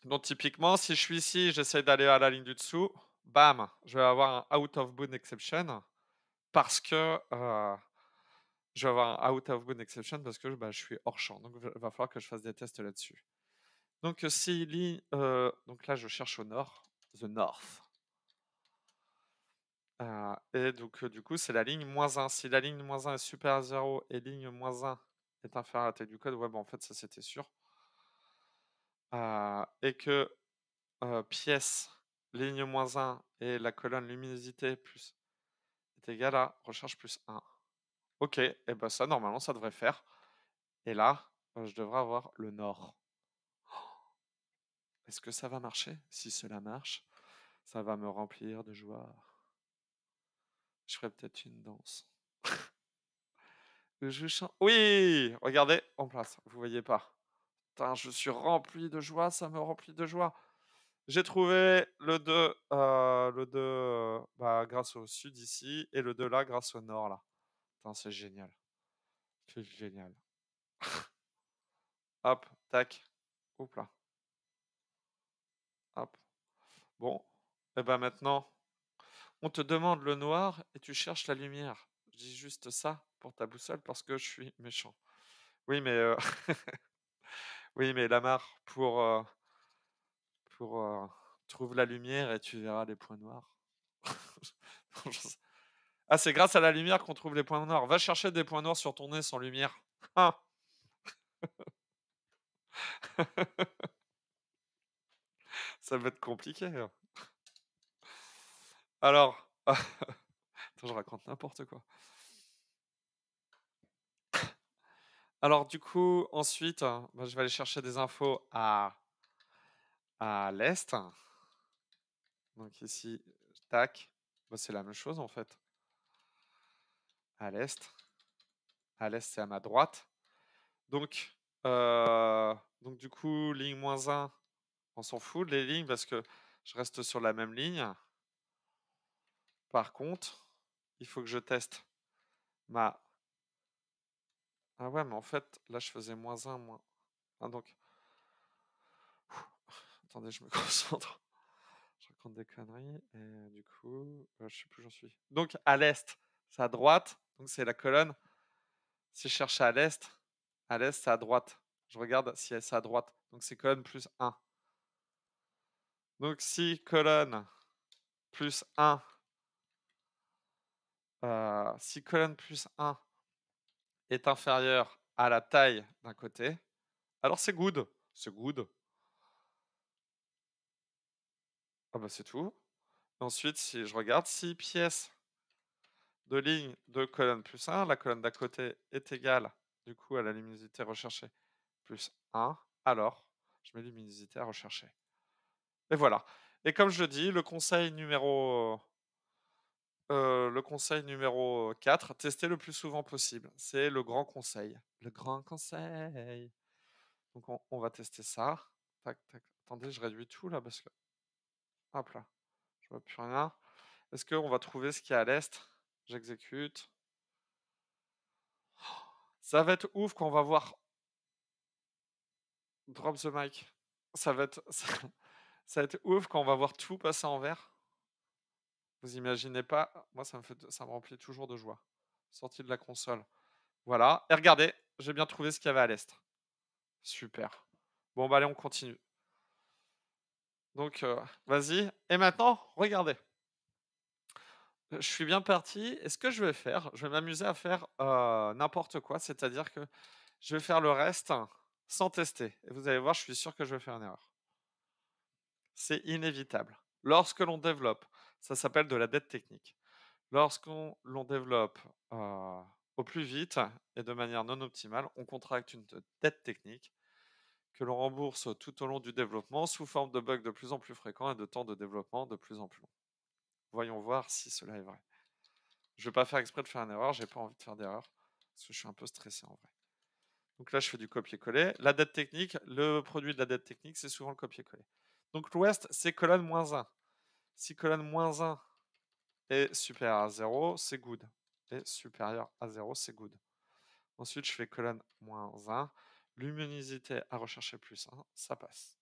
Donc typiquement, si je suis ici, j'essaie d'aller à la ligne du dessous, bam, je vais avoir un out of bound exception parce que je vais avoir un out of bound exception parce que bah, je suis hors champ. Donc il va falloir que je fasse des tests là-dessus. Donc si donc là je cherche au nord, the north. Et donc du coup c'est la ligne -1. Si la ligne -1 est supérieure à 0 et ligne -1 est inférieure à la taille du code, ouais bah en fait ça c'était sûr. Et que pièce ligne -1 et la colonne luminosité plus est égale à recherche plus 1. Ok, et bah ça normalement ça devrait faire. Et là, je devrais avoir le nord. Est-ce que ça va marcher? Si cela marche, ça va me remplir de joie. Je ferai peut-être une danse. Je chante. Oui! Regardez, en place, vous voyez pas. Putain, je suis rempli de joie, ça me remplit de joie. J'ai trouvé le 2, bah, grâce au sud ici, et le 2 là grâce au nord là. Putain, c'est génial. C'est génial. Hop, tac. Oups là. Hop. Bon. Et ben maintenant, on te demande le noir et tu cherches la lumière. Je dis juste ça pour ta boussole parce que je suis méchant. Oui, mais oui, mais Lamar, trouve la lumière et tu verras les points noirs. Ah, c'est grâce à la lumière qu'on trouve les points noirs. Va chercher des points noirs sur ton nez sans lumière. 1. Ça va être compliqué, hein. Alors, attends, je raconte n'importe quoi. Alors du coup, ensuite, bah, je vais aller chercher des infos à l'est. Donc ici, tac, bah, c'est la même chose en fait. À l'est. À l'est, c'est à ma droite. Donc, donc du coup, ligne -1, on s'en fout les lignes parce que je reste sur la même ligne. Par contre, il faut que je teste ma ah ouais, mais en fait, là, je faisais -1, moins ah donc attendez, je me concentre. Je raconte des conneries et du coup, je sais plus où j'en suis. Donc à l'est, c'est à droite, donc c'est la colonne. Si je cherche à l'est, c'est à droite. Je regarde si c'est à droite, donc c'est colonne plus 1. Donc si colonne plus 1, si colonne plus 1 est inférieur à la taille d'un côté, alors c'est good, c'est good. Ah bah, c'est tout. Ensuite, si je regarde si pièce de ligne de colonne plus 1, la colonne d'à côté est égale, du coup, à la luminosité recherchée plus 1, alors je mets luminosité à rechercher. Et voilà. Et comme je le dis, le conseil numéro 4, tester le plus souvent possible. C'est le grand conseil. Le grand conseil. Donc on va tester ça. Tac, tac. Attendez, je réduis tout là parce que. Hop là. Je vois plus rien. Est-ce qu'on va trouver ce qu'il y a à l'est? J'exécute. Ça va être ouf quand on va voir. Drop the mic. Ça va être, ça va être ouf quand on va voir tout passer en vert. Vous imaginez pas, moi ça me remplit toujours de joie. Sortie de la console. Voilà. Et regardez, j'ai bien trouvé ce qu'il y avait à l'est. Super. Bon, bah allez, on continue. Donc, vas-y. Et maintenant, regardez. Je suis bien parti. Et ce que je vais faire, je vais m'amuser à faire n'importe quoi. C'est-à-dire que je vais faire le reste sans tester. Et vous allez voir, je suis sûr que je vais faire une erreur. C'est inévitable. Lorsque l'on développe, ça s'appelle de la dette technique. Lorsqu'on l'on développe au plus vite et de manière non optimale, on contracte une dette technique que l'on rembourse tout au long du développement sous forme de bugs de plus en plus fréquents et de temps de développement de plus en plus long. Voyons voir si cela est vrai. Je ne vais pas faire exprès de faire une erreur, j'ai pas envie de faire d'erreur parce que je suis un peu stressé en vrai. Donc là, je fais du copier-coller. La dette technique, le produit de la dette technique, c'est souvent le copier-coller. Donc l'ouest, c'est colonne -1. Si colonne -1 est supérieur à 0, c'est good. Et supérieur à 0, c'est good. Ensuite, je fais colonne -1. Luminosité à rechercher plus 1, ça passe.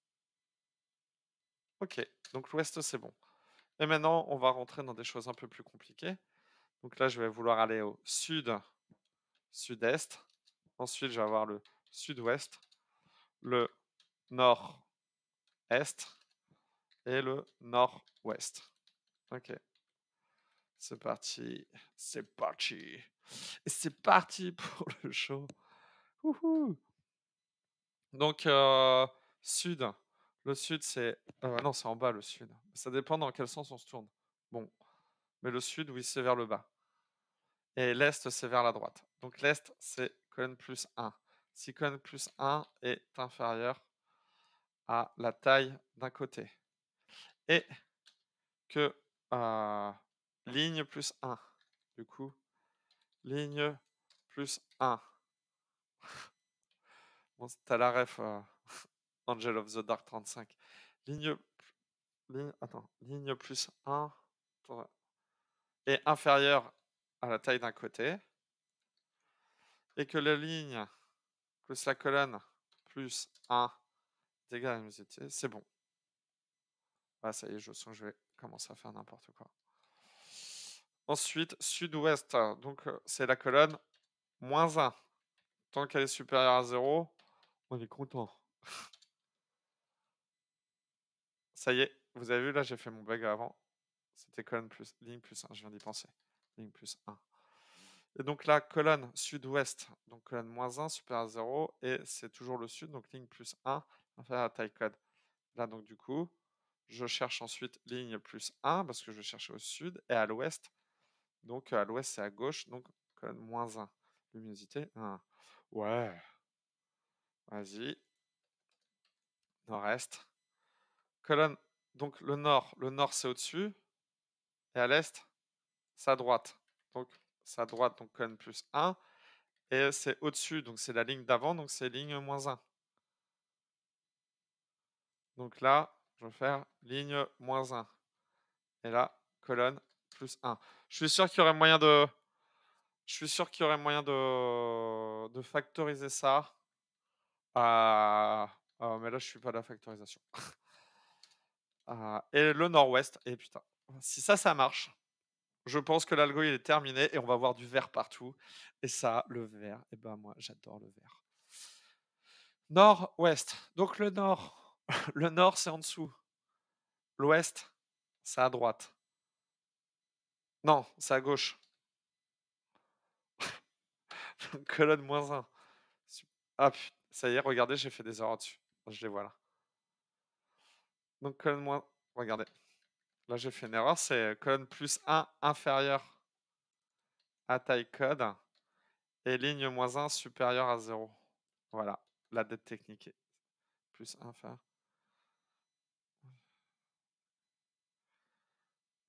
Ok, donc l'ouest, c'est bon. Et maintenant, on va rentrer dans des choses un peu plus compliquées. Donc là, je vais vouloir aller au sud, sud-est. Ensuite, je vais avoir le sud-ouest, le nord-est et le nord-ouest. Ok, c'est parti. C'est parti. Et c'est parti pour le show. Wouhou. Donc, sud. Le sud, c'est. Non, c'est en bas le sud. Ça dépend dans quel sens on se tourne. Bon, mais le sud, oui, c'est vers le bas. Et l'est, c'est vers la droite. Donc l'est, c'est colonne plus 1. Si colonne plus 1 est inférieur à la taille d'un côté. Et que ligne plus 1. Du coup, ligne plus 1. Bon, t'as la ref Angel of the Dark 35. Ligne, ligne plus 1 est inférieure à la taille d'un côté. Et que la ligne plus la colonne plus 1 est égale à la luminosité, c'est bon. Ah, ça y est, je sens que je vais commencer à faire n'importe quoi. Ensuite, sud-ouest, donc c'est la colonne -1. Tant qu'elle est supérieure à 0, on est content. Ça y est, vous avez vu, là, j'ai fait mon bug avant. C'était colonne plus, ligne plus 1, je viens d'y penser. Ligne plus 1. Et donc là, colonne sud-ouest, donc colonne -1 supérieur à 0, et c'est toujours le sud, donc ligne +1 inférieur à taille code. Là, donc du coup, je cherche ensuite ligne +1 parce que je vais chercher au sud et à l'ouest. Donc à l'ouest, c'est à gauche, donc colonne -1. Luminosité 1. Ouais, vas-y. Nord-est. Colonne, donc le nord c'est au-dessus, et à l'est, c'est à droite. Donc c'est à droite, donc colonne +1, et c'est au-dessus, donc c'est la ligne d'avant, donc c'est ligne -1. Donc là, je vais faire ligne -1. Et là, colonne +1. Je suis sûr qu'il y aurait moyen de, je suis sûr qu'il y aurait moyen de factoriser ça. Mais là, je suis pas à la factorisation. Et le nord-ouest. Et putain, si ça marche, je pense que l'algo il est terminé et on va voir du vert partout. Et ça, le vert, et ben moi, j'adore le vert. Nord-ouest. Donc le nord, le nord c'est en dessous. L'ouest, c'est à droite. Non, c'est à gauche. Colonne -1. Ah putain, ça y est, regardez, j'ai fait des erreurs dessus. Je les vois là. Donc colonne moins, regardez. Là, j'ai fait une erreur, c'est colonne +1 inférieur à taille code et ligne -1 supérieure à 0. Voilà, la dette technique est +1 inférieur.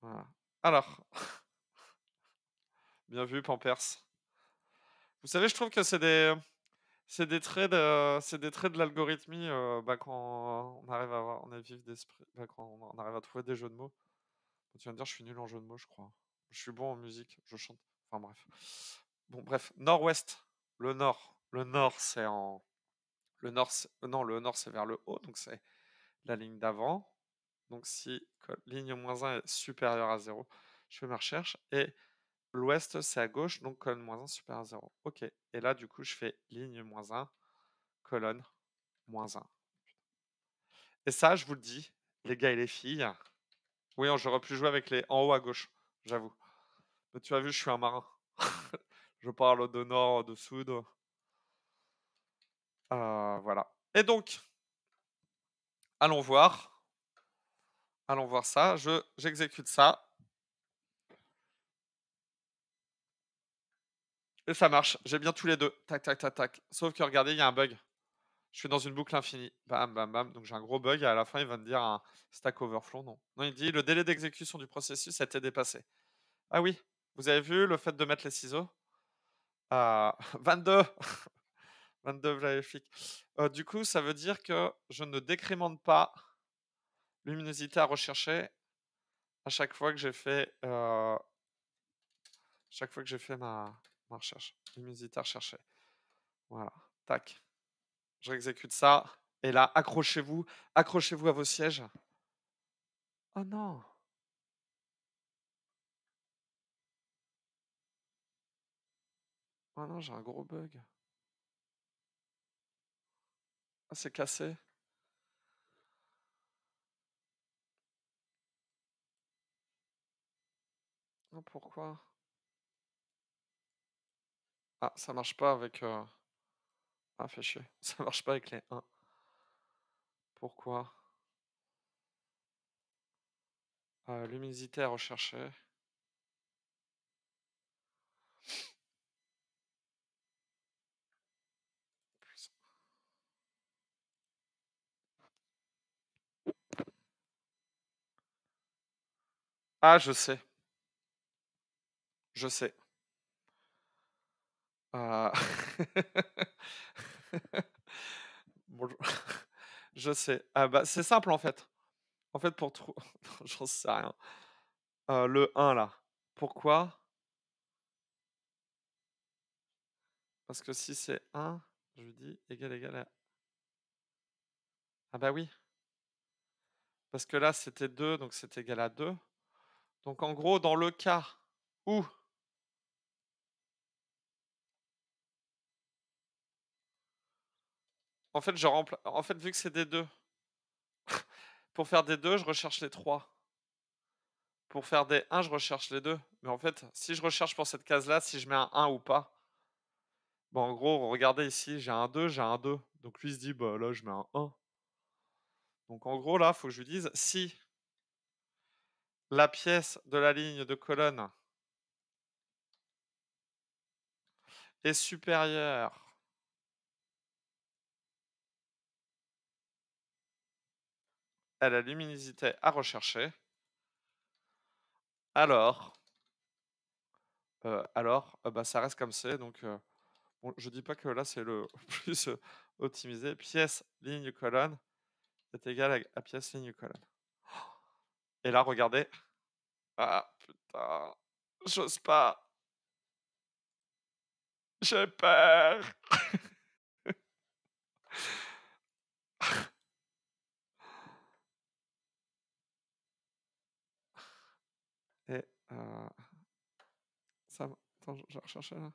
Voilà. Alors, bien vu, Pampers. Vous savez, je trouve que c'est des traits de l'algorithmie, quand on arrive à avoir, on est vif d'esprit, quand on arrive à trouver des jeux de mots. Tu viens de dire, je suis nul en jeu de mots, je crois. Je suis bon en musique, je chante. Enfin bref. Bon, bref, nord-ouest. Le nord. Le nord, c'est en. Non, le nord, c'est vers le haut, donc c'est la ligne d'avant. Donc si ligne -1 est supérieure à 0, je fais ma recherche. Et l'ouest, c'est à gauche, donc colonne -1 supérieure à 0. Ok. Et là, du coup, je fais ligne -1, colonne -1. Et ça, je vous le dis, les gars et les filles. Oui, j'aurais pu jouer avec les en haut à gauche, j'avoue. Mais tu as vu, je suis un marin. Je parle de nord, de sud. Voilà. Et donc, allons voir. Allons voir ça. J'exécute ça. Et ça marche. J'ai bien tous les deux. Tac, tac, tac, tac. Sauf que regardez, il y a un bug. Je suis dans une boucle infinie. Bam, bam, bam. Donc j'ai un gros bug. Et à la fin, il va me dire un Stack Overflow. Non. Non, il dit le délai d'exécution du processus a été dépassé. Ah oui. Vous avez vu le fait de mettre les ciseaux? 22. 22 vérifiques. Du coup, ça veut dire que je ne décrémente pas luminosité à rechercher à chaque fois que j'ai fait, ma recherche. Luminosité à rechercher. Voilà, tac. Je réexécute ça. Et là, accrochez-vous à vos sièges. Oh non! Oh non, j'ai un gros bug. Ah, c'est cassé. Oh, pourquoi? Ah, ça marche pas avec. Ah, fait chier. Ça marche pas avec les 1. Pourquoi? Luminosité à rechercher. Ah, je sais. Je sais. Heu, Bonjour. Je sais. Ah bah, c'est simple en fait. En fait, pour trou j'en sais rien. Le 1 là. Pourquoi? Parce que si c'est 1, je lui dis égal à, ah bah oui, parce que là c'était 2, donc c'est égal à 2. Donc en gros, dans le cas où, en fait, vu que c'est des 2, pour faire des 2, je recherche les 3. pour faire des 1, je recherche les 2. Mais en fait, si je recherche pour cette case-là, si je mets un 1 ou pas, bah, en gros, regardez ici, j'ai un 2, j'ai un 2. Donc lui, il se dit: «Bah, là, je mets un 1». Donc en gros, là, il faut que je lui dise si la pièce de la ligne de colonne est supérieure à la luminosité à rechercher, alors, bah, ça reste comme c'est. Donc bon, je dis pas que là, c'est le plus, optimisé. Pièce, ligne, colonne est égal à pièce, ligne, colonne. Et là, regardez. Ah putain, j'ose pas, j'ai peur. Et ça attends, je vais rechercher là.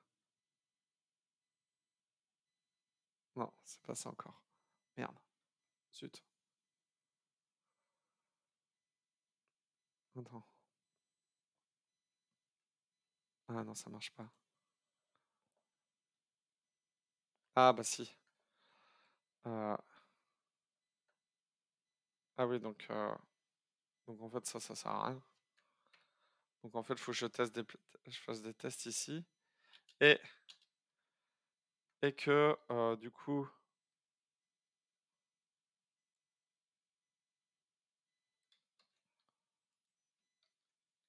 Non, c'est pas ça encore. Merde, zut. Attends. Ah non, ça marche pas. Ah bah si. Heu, ah oui, donc en fait ça sert à rien. Donc en fait, il faut que je fasse des tests ici et que, du coup,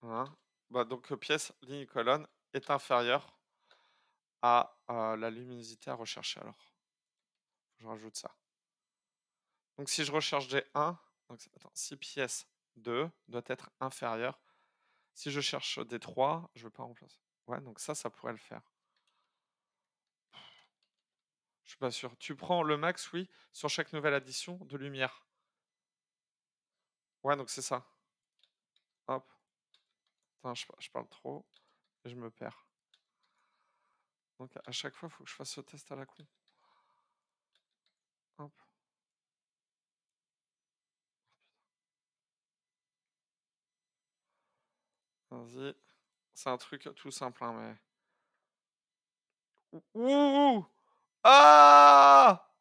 hein, bah, donc pièce, ligne, colonne est inférieure à, la luminosité à rechercher alors. Je rajoute ça. Donc si je recherche G1, donc attends, si pièce 2 doit être inférieure. Si je cherche D3, je veux pas remplacer. Ouais, donc ça pourrait le faire. Je suis pas sûr. Tu prends le max, oui, sur chaque nouvelle addition de lumière. Ouais, donc c'est ça. Hop. Attends, je parle trop et je me perds. Donc à chaque fois, il faut que je fasse ce test à la con. Hop. Vas-y. C'est un truc tout simple, hein, mais. Ouh! Ah!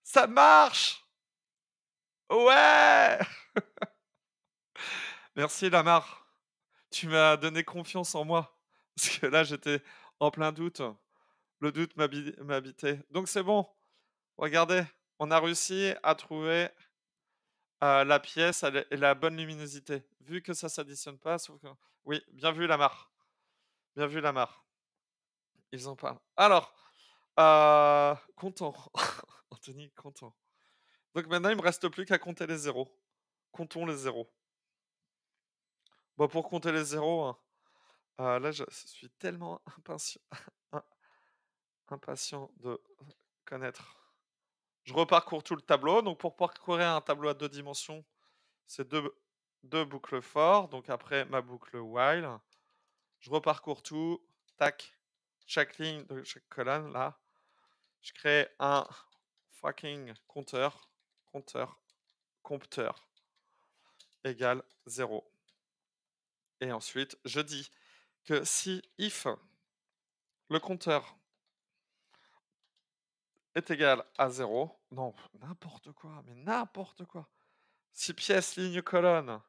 Ça marche! Ouais! Merci Lamar. Tu m'as donné confiance en moi. Parce que là, j'étais en plein doute. Le doute m'habitait. Donc c'est bon. Regardez, on a réussi à trouver la pièce et la bonne luminosité. Vu que ça s'additionne pas, sauf que... Oui, bien vu Lamar. Bien vu Lamar. Ils en parlent. Alors, content. Anthony, content. Donc maintenant, il me reste plus qu'à compter les zéros. Comptons les zéros. Bon, pour compter les zéros, hein, là, je suis tellement impatient de connaître. Je reparcours tout le tableau. Donc, pour parcourir un tableau à 2 dimensions, c'est deux boucles for. Donc, après ma boucle while, je reparcours tout. Tac. Chaque ligne de chaque colonne, là. Je crée un fucking compteur. Compteur égale 0. Et ensuite, je dis que si if le compteur est égal à 0, non, n'importe quoi, mais n'importe quoi. Si pièce, ligne, colonne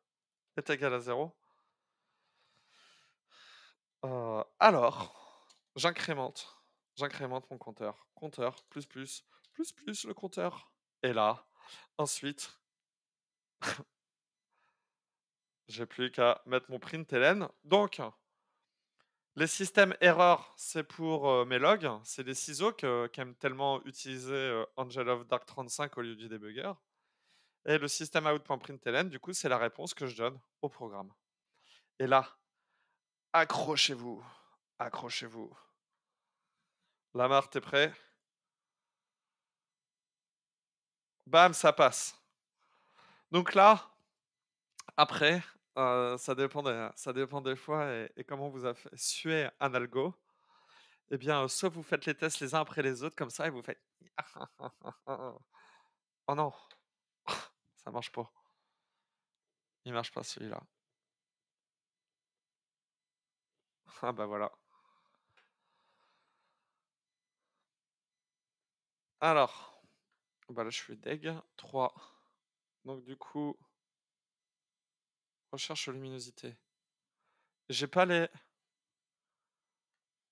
est égal à 0, alors j'incrémente mon compteur. Compteur, plus le compteur. Et là, ensuite, j'ai plus qu'à mettre mon println. Donc, les systèmes erreurs, c'est pour mes logs. C'est des ciseaux qu'aime tellement utiliser Angel of Dark 35 au lieu du debugger. Et le système out.println, du coup, c'est la réponse que je donne au programme. Et là, accrochez-vous. Accrochez-vous. Lamar, t'es prêt? Bam, ça passe. Donc là, après, ça dépend des fois et comment vous a fait suer un algo. Eh bien, soit vous faites les tests les uns après les autres comme ça et vous faites oh non, ça marche pas. Il marche pas celui-là. Ah bah voilà. Alors, bah là je suis deg. 3. Donc du coup, recherche luminosité. J'ai pas les.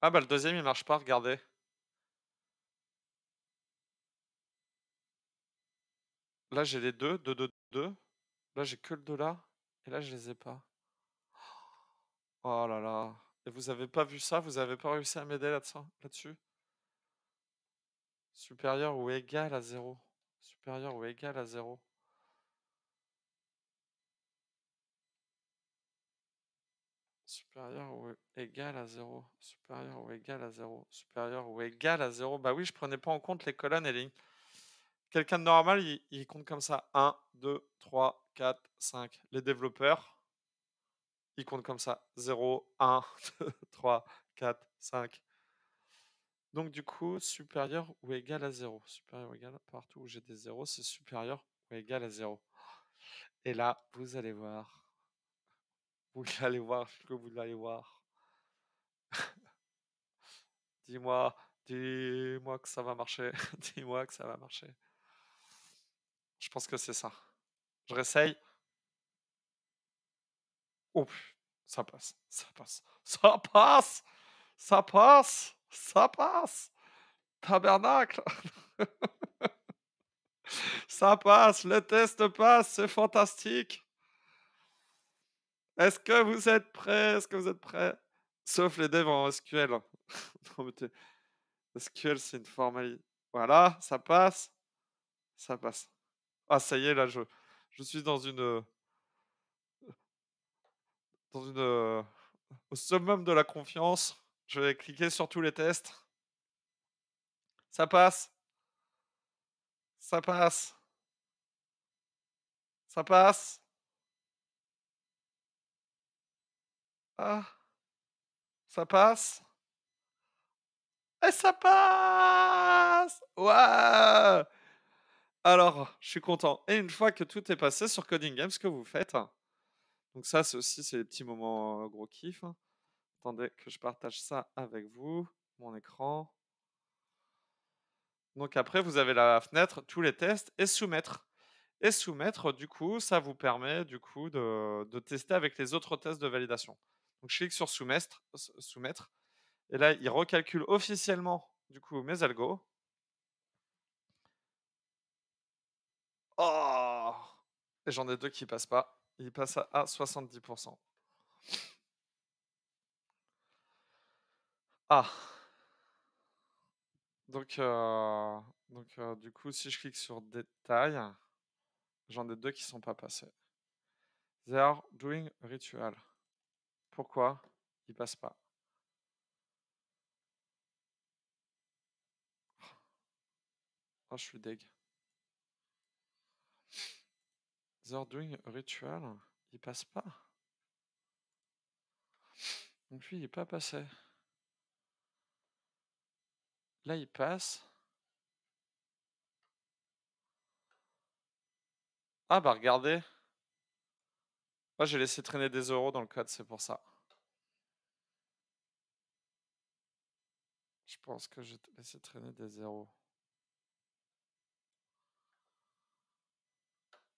Ah bah le deuxième il marche pas, regardez. Là j'ai les deux, 2, 2, 2. Là j'ai que le 2 là. Et là je les ai pas. Oh là là. Et vous avez pas vu ça? Vous avez pas réussi à m'aider là-dessus? Supérieur ou égal à 0. Supérieur ou égal à 0. Supérieur ou égal à 0. Supérieur ou égal à 0. Supérieur ou égal à 0. Bah oui, je prenais pas en compte les colonnes et les lignes. Quelqu'un de normal, il compte comme ça. 1, 2, 3, 4, 5. Les développeurs, ils comptent comme ça. 0, 1, 2, 3, 4, 5. Donc du coup, supérieur ou égal à 0. Supérieur ou égal, partout où j'ai des 0, c'est supérieur ou égal à 0. Et là, vous allez voir. Vous allez voir ce que vous allez voir. Dis-moi, dis-moi que ça va marcher. Dis-moi que ça va marcher. Je pense que c'est ça. Je réessaye. Oh, ça passe, ça passe, ça passe, ça passe, ça passe. Tabernacle, ça passe, le test passe, c'est fantastique. Est-ce que vous êtes prêts? Est-ce que vous êtes prêts? Sauf les devs en SQL. Non, mais SQL, c'est une formalité. Voilà, ça passe, ça passe. Ah, ça y est, là, je suis dans une, au summum de la confiance. Je vais cliquer sur tous les tests. Ça passe, ça passe, ça passe. Ah, ça passe. Et ça passe! Ouais! Alors, je suis content. Et une fois que tout est passé sur Coding Games, ce que vous faites, donc ça, c'est les petits moments gros kiff. Attendez que je partage ça avec vous, mon écran. Donc après, vous avez la fenêtre, tous les tests et soumettre. Et soumettre, du coup, ça vous permet du coup de tester avec les autres tests de validation. Donc je clique sur soumettre, et là, il recalcule officiellement du coup mes algos. Oh! Et j'en ai deux qui passent pas. Ils passent à 70%. Ah! Donc, du coup, si je clique sur détail, j'en ai deux qui sont pas passés. They are doing a ritual. Pourquoi ils passent pas? Oh, je suis deg. They are doing a ritual. Ils passent pas. Donc lui, il est pas passé. Là, il passe. Ah bah regardez. Moi, j'ai laissé traîner des euros dans le code, c'est pour ça. Je pense que j'ai laissé traîner des zéros.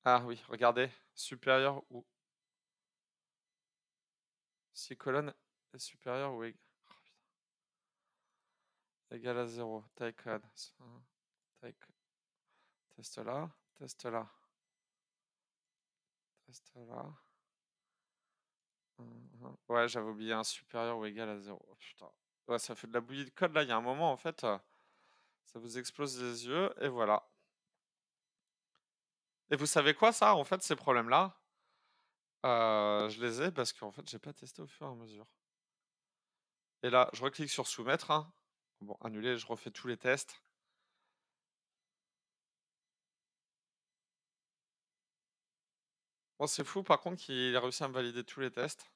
Ah oui, regardez. Supérieur ou si colonne est supérieure ou égal à 0. Take code. Take. Test là. Test là. Test là. Ouais, j'avais oublié un supérieur ou égal à 0. Oh, putain. Ouais, ça fait de la bouillie de code là. Il y a un moment, en fait, ça vous explose les yeux. Et voilà. Et vous savez quoi, ça, en fait, ces problèmes-là, je les ai parce qu'en fait, j'ai pas testé au fur et à mesure. Et là, je reclique sur soumettre, hein. Bon, annuler, je refais tous les tests. Bon, c'est fou, par contre, qu'il ait réussi à me valider tous les tests.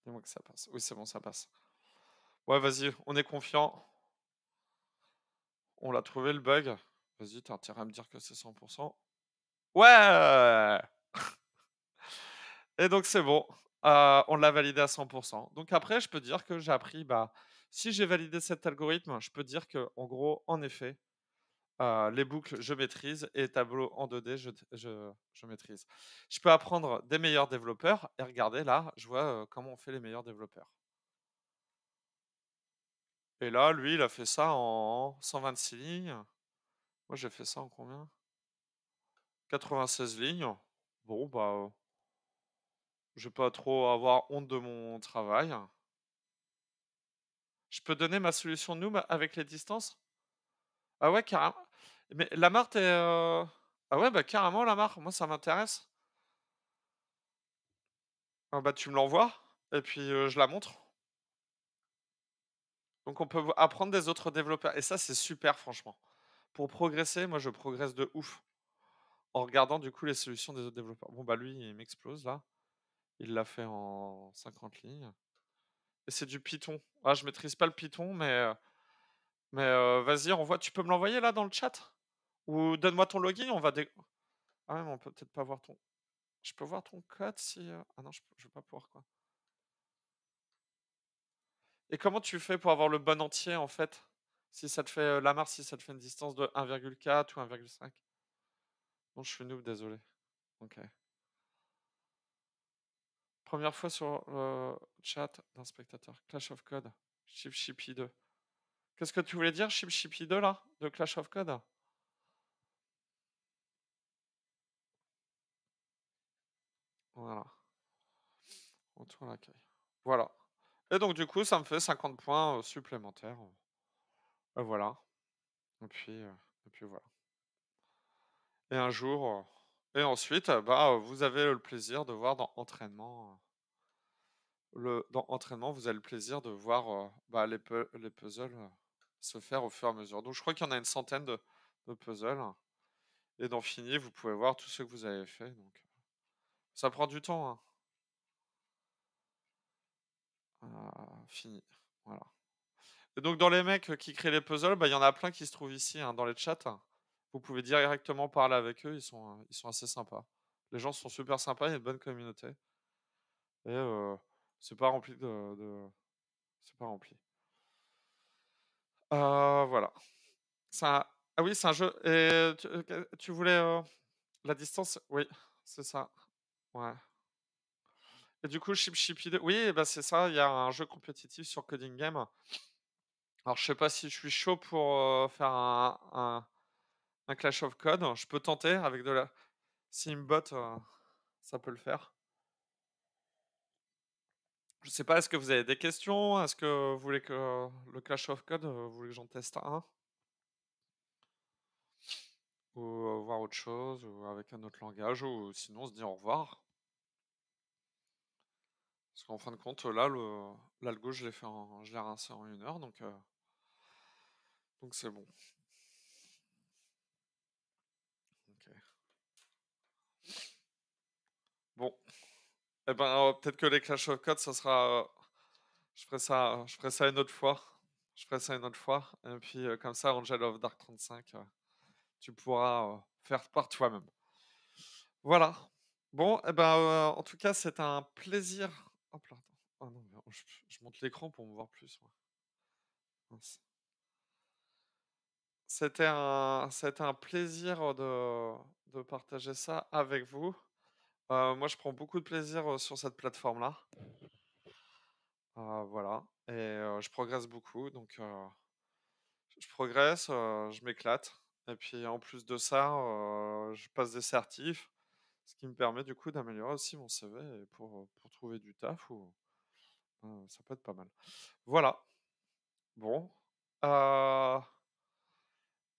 Dis-moi que ça passe. Oui, c'est bon, ça passe. Ouais, vas-y, on est confiant. On l'a trouvé le bug. Vas-y, t'as intérêt à me dire que c'est 100%. Ouais! Et donc c'est bon. On l'a validé à 100. Donc après, je peux dire que j'ai appris, bah, si j'ai validé cet algorithme, je peux dire que en gros, en effet, les boucles, je maîtrise et tableau en 2D, je maîtrise. Je peux apprendre des meilleurs développeurs et regardez là, je vois, comment on fait les meilleurs développeurs. Et là, lui, il a fait ça en 126 lignes. Moi, j'ai fait ça en combien? 96 lignes. Bon, bah, je vais pas trop avoir honte de mon travail. Je peux donner ma solution Noom avec les distances? Ah ouais, carrément. Mais Lamar, ah ouais, bah, carrément Lamar, moi ça m'intéresse. Ah bah, tu me l'envoies et puis, je la montre. Donc on peut v apprendre des autres développeurs et ça, c'est super franchement. Pour progresser, moi je progresse de ouf en regardant du coup les solutions des autres développeurs. Bon bah, lui, il m'explose là. Il l'a fait en 50 lignes et c'est du Python. Ah, je maîtrise pas le Python mais vas-y, envoie, tu peux me l'envoyer là dans le chat? Ou donne-moi ton login, on va dé ah ouais, mais on peut peut-être pas voir ton je peux voir ton code si, ah non, je vais pas pouvoir quoi. Et comment tu fais pour avoir le bon entier en fait? Si ça te fait, Lamar, si ça te fait une distance de 1,4 ou 1,5? Non, je suis noob, désolé. OK. Première fois sur le chat d'un spectateur. Clash of Code, Chip Chippy 2. Qu'est-ce que tu voulais dire, Chip Chippy 2 là, de Clash of Code? Voilà, retour à l'accueil. Voilà et donc du coup, ça me fait 50 points, supplémentaires, voilà et puis voilà et un jour, et ensuite, bah, vous avez le plaisir de voir dans entraînement, dans entraînement, vous avez le plaisir de voir, bah, les puzzles, se faire au fur et à mesure. Donc je crois qu'il y en a une centaine de puzzles et dans Fini, vous pouvez voir tous ceux que vous avez fait donc ça prend du temps, hein, Fini, voilà et donc dans les mecs, qui créent les puzzles, bah, il y en a plein qui se trouvent ici, hein, dans les chats. Vous pouvez directement parler avec eux, ils sont assez sympas. Les gens sont super sympas, il y a une bonne communauté et c'est pas rempli c'est pas rempli. Voilà. Ça ah oui, c'est un jeu et tu voulais, la distance? Oui, c'est ça. Ouais et du coup, Chip Chippy 2 oui, bah, c'est ça, il y a un jeu compétitif sur Coding Game. Alors je sais pas si je suis chaud pour, faire un Clash of Code. Je peux tenter avec de la si ça peut le faire. Je sais pas, est-ce que vous avez des questions? Est-ce que vous voulez que le Clash of Code, vous voulez que j'en teste un? Ou, voir autre chose ou avec un autre langage ou sinon on se dit au revoir? Parce qu'en fin de compte, là, l'algo, je l'ai rincé en 1 heure, donc c'est bon. OK. Bon, et ben, peut-être que les Clash of Clans, ça sera, je ferai ça une autre fois. Je ferai ça une autre fois et puis, comme ça, Angel of Dark 35, tu pourras, faire par toi-même. Voilà. Bon, et ben, en tout cas, c'est un plaisir hop là, attends. Oh non, mais je monte l'écran pour me voir plus, moi. Mince. C'était un plaisir, de partager ça avec vous. Moi, je prends beaucoup de plaisir, sur cette plateforme-là. Voilà et je progresse beaucoup donc je progresse, je m'éclate et puis en plus de ça, je passe des certifs, ce qui me permet du coup d'améliorer aussi mon CV et pour trouver du taf ou ça peut être pas mal. Voilà, bon, heu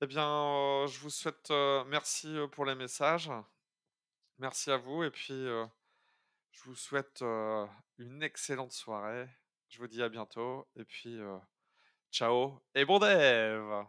et bien, je vous souhaite, merci, pour les messages. Merci à vous et puis, je vous souhaite, une excellente soirée. Je vous dis à bientôt et puis, ciao et bon dev!